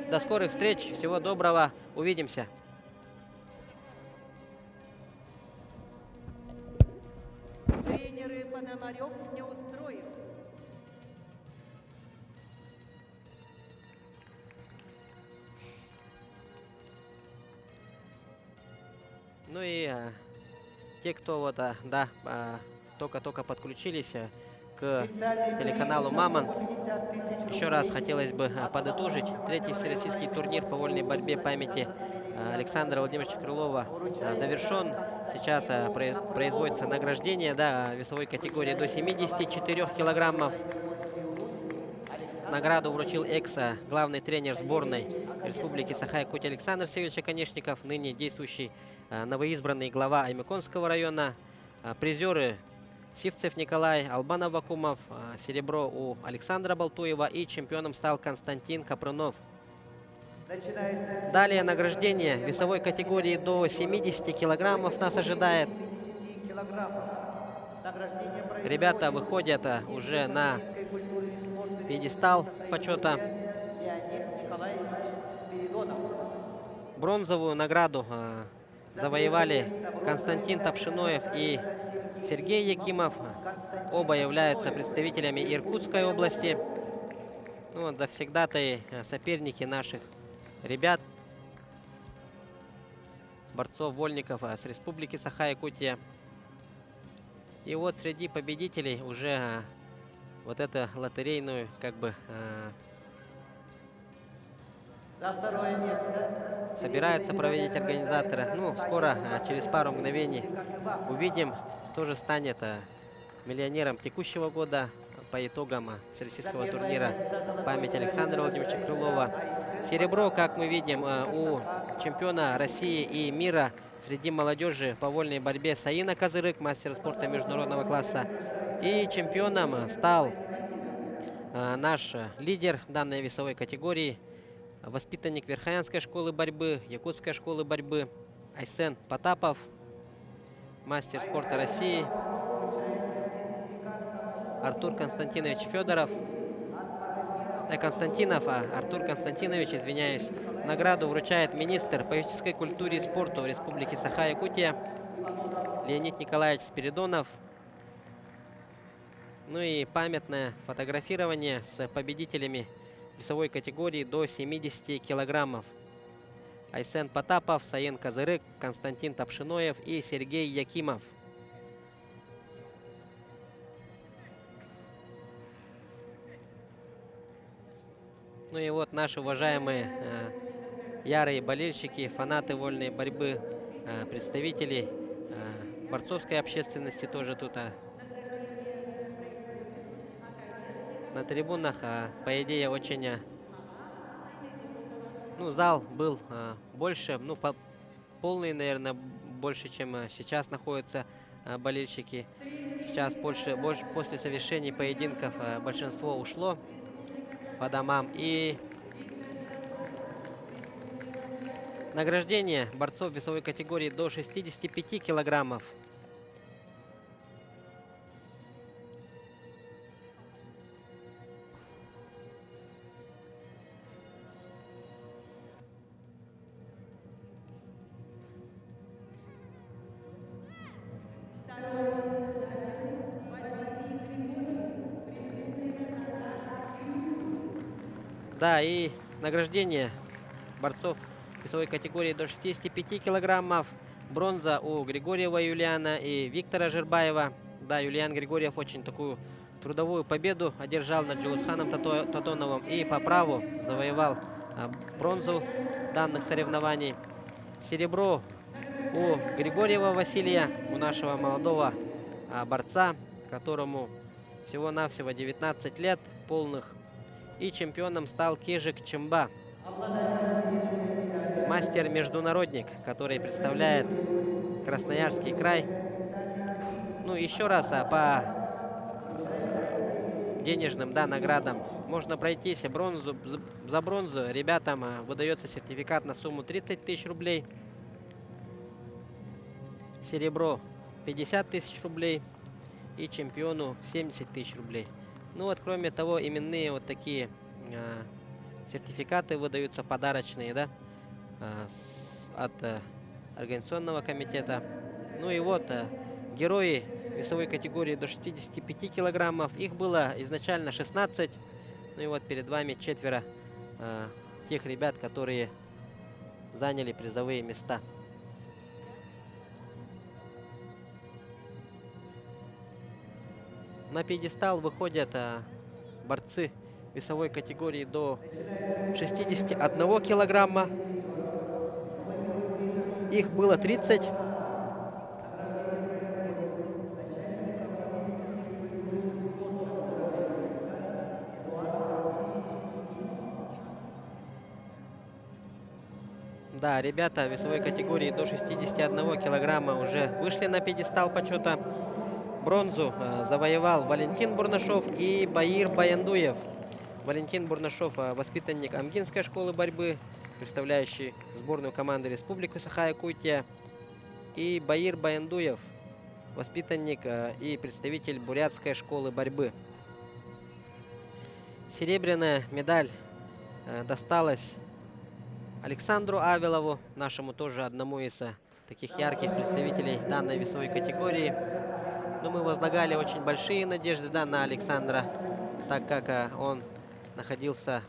Speaker 1: До скорых встреч, всего доброго, увидимся.
Speaker 3: Тренеры Пономарев не устроил.
Speaker 1: Ну и те, кто только-только подключились к телеканалу «Мамон», еще раз хотелось бы подытожить. Третий всероссийский турнир по вольной борьбе памяти Александра Владимировича Крылова завершен. Сейчас производится награждение весовой категории до 74 килограммов. Награду вручил главный тренер сборной Республики Саха-Якутия Александр Сергеевич Оконечников, ныне действующий новоизбранный глава Аймяконского района. Призеры: Сивцев Николай, Албан Аввакумов. Серебро у Александра Балтуева, и чемпионом стал Константин Капрунов. Далее награждение весовой категории до 70 килограммов нас ожидает. Ребята выходят уже на пьедестал почета. Бронзовую награду завоевали Константин Тапшиноев и Сергей Якимов. Оба являются представителями Иркутской области. Ну, завсегдатые соперники наших ребят, борцов-вольников с Республики Саха-Якутия. И вот среди победителей уже вот эту лотерейную
Speaker 2: За второе место
Speaker 1: собираются проводить организаторы. Ну, скоро, через пару мгновений, увидим, кто же станет миллионером текущего года по итогам всероссийского турнира «Память Александра Владимировича Крылова». Серебро, как мы видим, у чемпиона России и мира среди молодежи по вольной борьбе Саина Козырык, мастер спорта международного класса. И чемпионом стал наш лидер данной весовой категории, воспитанник Верхоянской школы борьбы, Якутской школы борьбы Айсен Потапов, мастер спорта России Артур Константинович Федоров. Артур Константинович, извиняюсь. Награду вручает министр по физической культуре и спорту Республики Саха-Якутия Леонид Николаевич Спиридонов. Ну и памятное фотографирование с победителями весовой категории до 70 килограммов. Айсен Потапов, Саен Козырык, Константин Тапшиноев и Сергей Якимов. Ну и вот наши уважаемые ярые болельщики, фанаты вольной борьбы, представители борцовской общественности тоже тут на трибунах. По идее, очень ну, зал был больше, ну, полный, наверное, больше, чем сейчас находятся болельщики. Сейчас больше после совершения поединков большинство ушло по домам. И награждение борцов весовой категории до 65 килограммов. Да, и награждение борцов весовой категории до 65 килограммов. Бронза у Григорьева Юлиана и Виктора Жирбаева. Да, Юлиан Григорьев очень такую трудовую победу одержал над Джилусханом Татоновым и по праву завоевал бронзу данных соревнований. Серебро у Григорьева Василия, у нашего молодого борца, которому всего-навсего 19 лет полных. И чемпионом стал Кежик Чимба, мастер-международник, который представляет Красноярский край. Ну, еще раз по денежным наградам можно пройтись. За бронзу ребятам выдается сертификат на сумму 30 тысяч рублей. Серебро 50 тысяч рублей и чемпиону 70 тысяч рублей. Ну вот, кроме того, именные вот такие сертификаты выдаются подарочные, да, от организационного комитета. Ну и вот герои весовой категории до 65 килограммов. Их было изначально 16. Ну и вот перед вами 4 тех ребят, которые заняли призовые места. На пьедестал выходят борцы весовой категории до 61 килограмма. Их было 30. Да, ребята весовой категории до 61 килограмма уже вышли на пьедестал почета. Бронзу завоевал Валентин Бурнашов и Баир Баяндуев. Валентин Бурнашов, воспитанник Амгинской школы борьбы, представляющий сборную команды Республики Саха-Якутия. И Баир Баяндуев, воспитанник и представитель Бурятской школы борьбы. Серебряная медаль досталась Александру Авилову, нашему тоже одному из таких ярких представителей данной весовой категории. Но мы возлагали очень большие надежды на Александра, так как он находился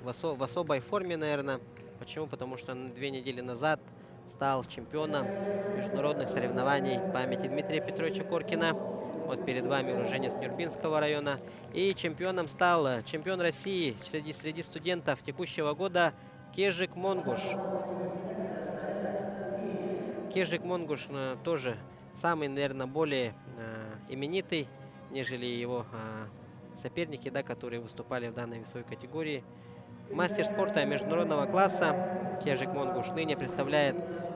Speaker 1: в особой форме, наверное. Почему? Потому что 2 недели назад стал чемпионом международных соревнований памяти Дмитрия Петровича Коркина. Вот перед вами уроженец Нюрбинского района. И чемпионом стал чемпион России среди студентов текущего года Кежик Монгуш. Кежик Монгуш тоже самый, наверное, более именитый, нежели его соперники, да, которые выступали в данной весовой категории. Мастер спорта международного класса Кежик Монгуш ныне представляет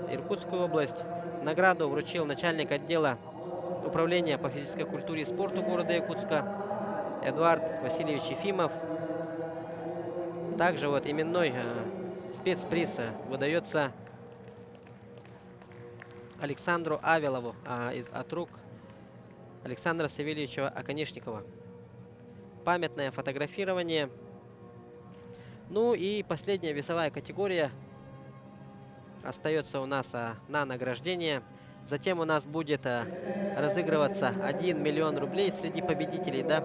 Speaker 1: Иркутскую область. Награду вручил начальник отдела управления по физической культуре и спорту города Якутска Эдуард Васильевич Ефимов. Также вот именной спецприз выдается Александру Авелову от рук Александра Савельевича Оконешникова. Памятное фотографирование. Ну и последняя весовая категория остается у нас на награждение. Затем у нас будет разыгрываться 1 миллион рублей среди победителей, да.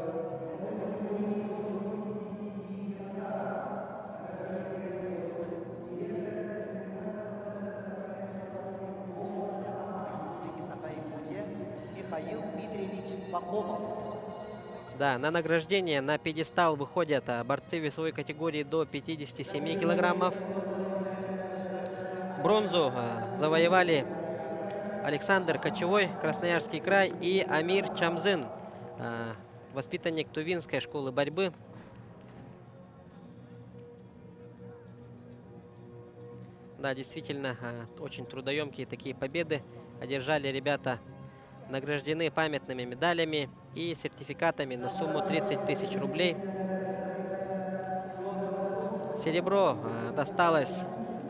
Speaker 2: Республики Саха-Якутия Михаил Дмитриевич Пахомов.
Speaker 1: Да, на награждение на пьедестал выходят борцы весовой категории до 57 килограммов. Бронзу завоевали Александр Кочевой, Красноярский край, и Амир Чамзын, воспитанник Тувинской школы борьбы. Да, действительно, очень трудоемкие такие победы одержали ребята. Награждены памятными медалями и сертификатами на сумму 30 тысяч рублей. Серебро досталось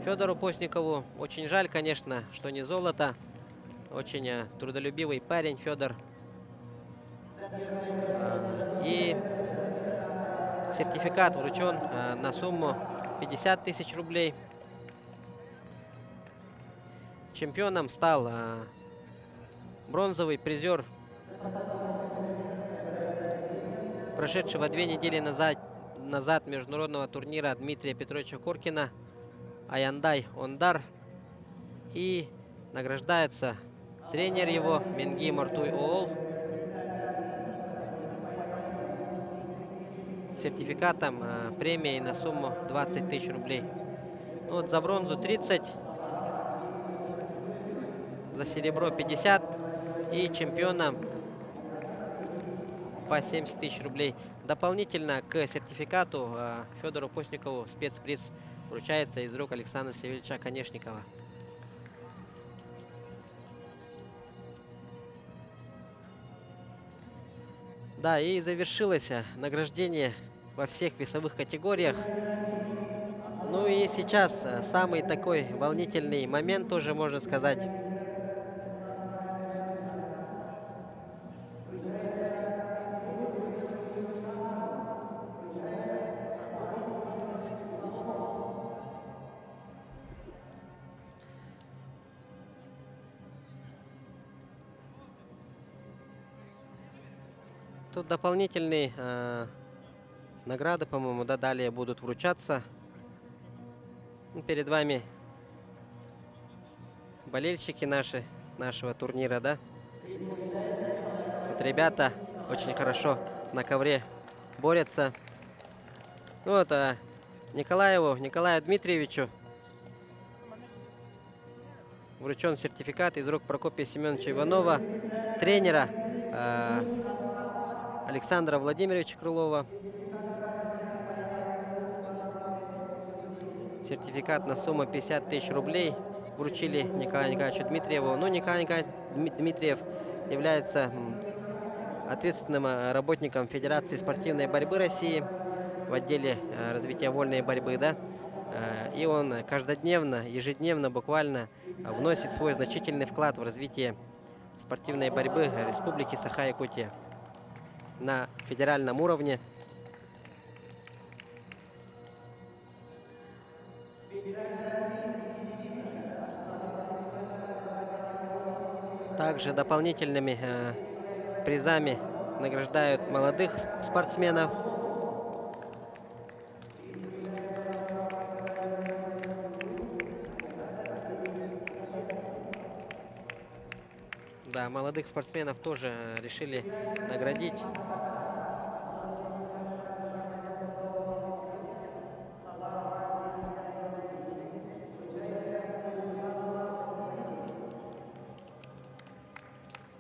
Speaker 1: Федору Постникову. Очень жаль, конечно, что не золото. Очень трудолюбивый парень Федор. И сертификат вручен на сумму 50 тысяч рублей. Чемпионом стал бронзовый призер, прошедшего 2 недели назад международного турнира Дмитрия Петровича Коркина Аяндай Ондар. И награждается тренер его Менги Мартуй Оол сертификатом премии на сумму 20 тысяч рублей. Ну, вот за бронзу 30, за серебро 50 и чемпионам по 70 тысяч рублей. Дополнительно к сертификату Федору Постникову спецприз вручается из рук Александра Савельевича Оконешникова. Да, и завершилось награждение во всех весовых категориях. Ну и сейчас самый такой волнительный момент, тоже можно сказать. Тут дополнительные награды, по-моему, да, далее будут вручаться. Ну, перед вами болельщики нашего турнира, да. Вот ребята очень хорошо на ковре борются. Ну, вот Николаю Дмитриевичу вручен сертификат из рук Прокопия Семеновича Иванова, тренера Александра Владимировича Крылова. Сертификат на сумму 50 тысяч рублей вручили Николаю Николаевичу Дмитриеву. Но Николай Николаевич Дмитриев является ответственным работником Федерации спортивной борьбы России в отделе развития вольной борьбы, да. И он каждодневно, ежедневно буквально вносит свой значительный вклад в развитие спортивной борьбы Республики Саха-Якутия на федеральном уровне. Также дополнительными призами награждают молодых спортсменов. Да, молодых спортсменов тоже решили наградить.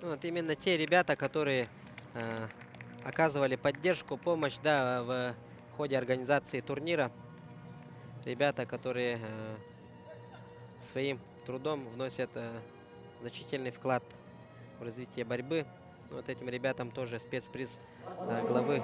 Speaker 1: Вот именно те ребята, которые оказывали поддержку, помощь, да, в ходе организации турнира. Ребята, которые своим трудом вносят значительный вклад в развитие борьбы. Вот этим ребятам тоже спецприз главы.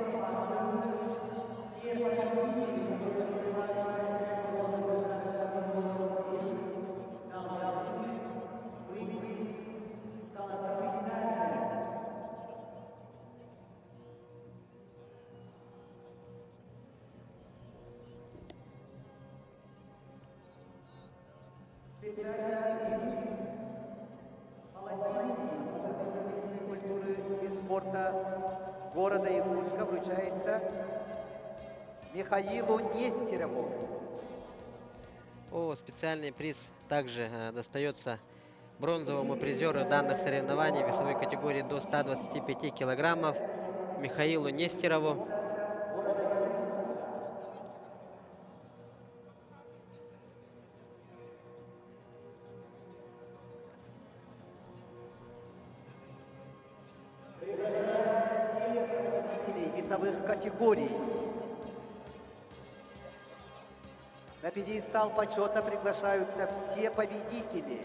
Speaker 2: Культуры и спорта города Иркутска вручается Михаилу Нестерову.
Speaker 1: Специальный приз также достается бронзовому призеру данных соревнований в весовой категории до 125 килограммов Михаилу Нестерову.
Speaker 2: Весовых категорий. На пьедестал почета приглашаются все победители.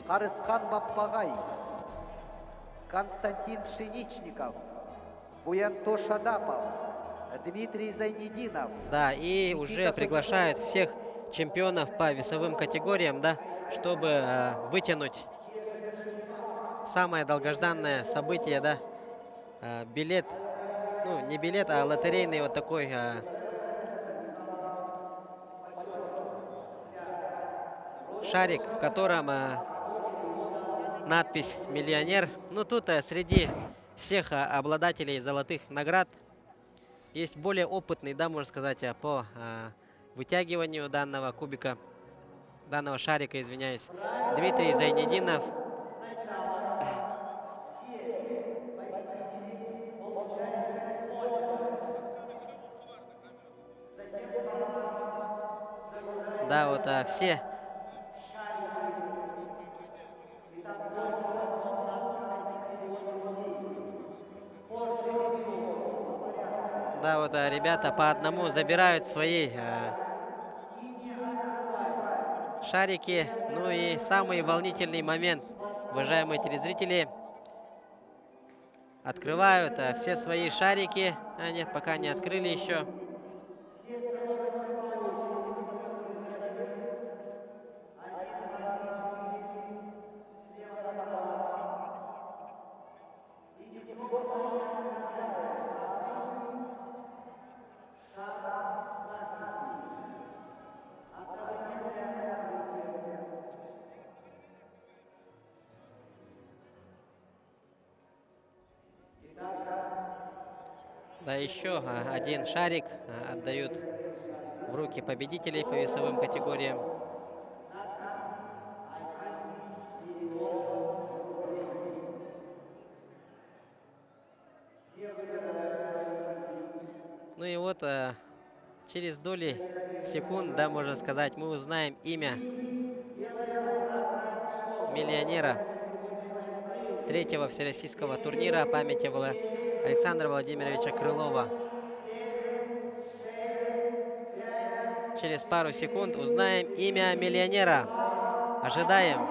Speaker 2: Арыскан Баппагай, Константин Пшеничников, Буянто Шадапов, Дмитрий Зайнединов.
Speaker 1: Да, и
Speaker 2: Никита
Speaker 1: уже приглашают всех чемпионов по весовым категориям, да, чтобы вытянуть самое долгожданное событие, да, билет, ну не билет, а лотерейный вот такой шарик, в котором надпись «Миллионер». Ну тут среди всех обладателей золотых наград есть более опытный, да, можно сказать, по вытягиванию данного кубика, данного шарика, извиняюсь, Дмитрий Зайнединов. Да, вот все. Да, вот ребята по одному забирают свои шарики. Ну и самый волнительный момент, уважаемые телезрители, открывают все свои шарики. Нет, пока не открыли еще. Да, еще один шарик отдают в руки победителей по весовым категориям. Ну и вот через доли секунд, да, можно сказать, мы узнаем имя миллионера третьего всероссийского турнира памяти Александра Владимировича Крылова. Через пару секунд узнаем имя миллионера. Ожидаем.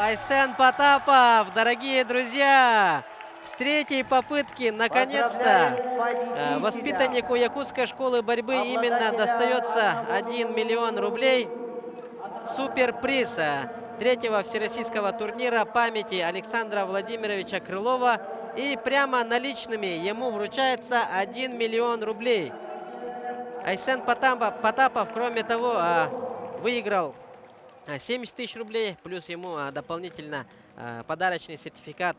Speaker 1: Айсен Потапов, дорогие друзья! С третьей попытки, наконец-то, воспитаннику Якутской школы борьбы именно достается 1 миллион рублей. Суперприз третьего всероссийского турнира памяти Александра Владимировича Крылова. И прямо наличными ему вручается 1 миллион рублей. Айсен Потапов, кроме того, выиграл 70 тысяч рублей, плюс ему дополнительно подарочный сертификат,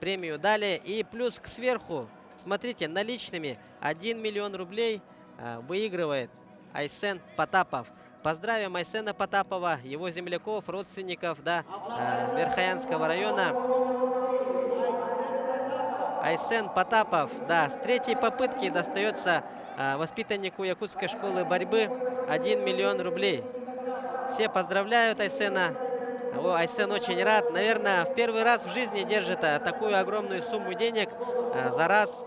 Speaker 1: премию дали. И плюс сверху, смотрите, наличными 1 миллион рублей выигрывает Айсен Потапов. Поздравим Айсена Потапова, его земляков, родственников, да, Верхоянского района. Айсен Потапов. Да, с третьей попытки достается воспитаннику якутской школы борьбы 1 миллион рублей. Все поздравляют Айсена. Айсен очень рад. Наверное, в первый раз в жизни держит такую огромную сумму денег за раз.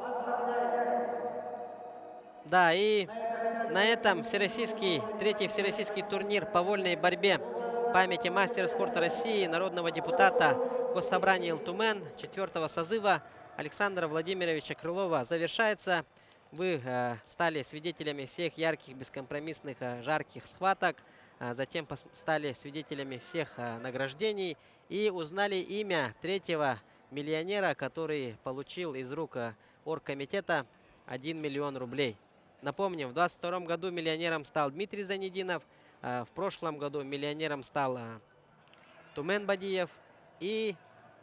Speaker 1: Да, и на этом третий всероссийский турнир по вольной борьбе памяти мастера спорта России, народного депутата Госсобрания Илтумен 4-го созыва Александра Владимировича Крылова завершается. Вы стали свидетелями всех ярких, бескомпромиссных, жарких схваток. Затем стали свидетелями всех награждений и узнали имя третьего миллионера, который получил из рук оргкомитета 1 миллион рублей. Напомним, в 2022 году миллионером стал Дмитрий Занединов, в прошлом году миллионером стал Тумен Бадиев, и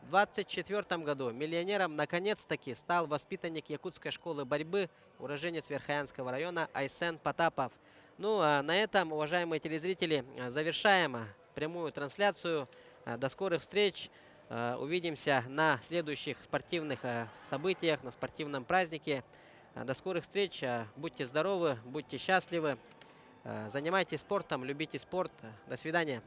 Speaker 1: в 2024 году миллионером наконец-таки стал воспитанник якутской школы борьбы, уроженец Верхоянского района Айсен Потапов. Ну, а на этом, уважаемые телезрители, завершаем прямую трансляцию. До скорых встреч. Увидимся на следующих спортивных событиях, на спортивном празднике. До скорых встреч. Будьте здоровы, будьте счастливы. Занимайтесь спортом, любите спорт. До свидания.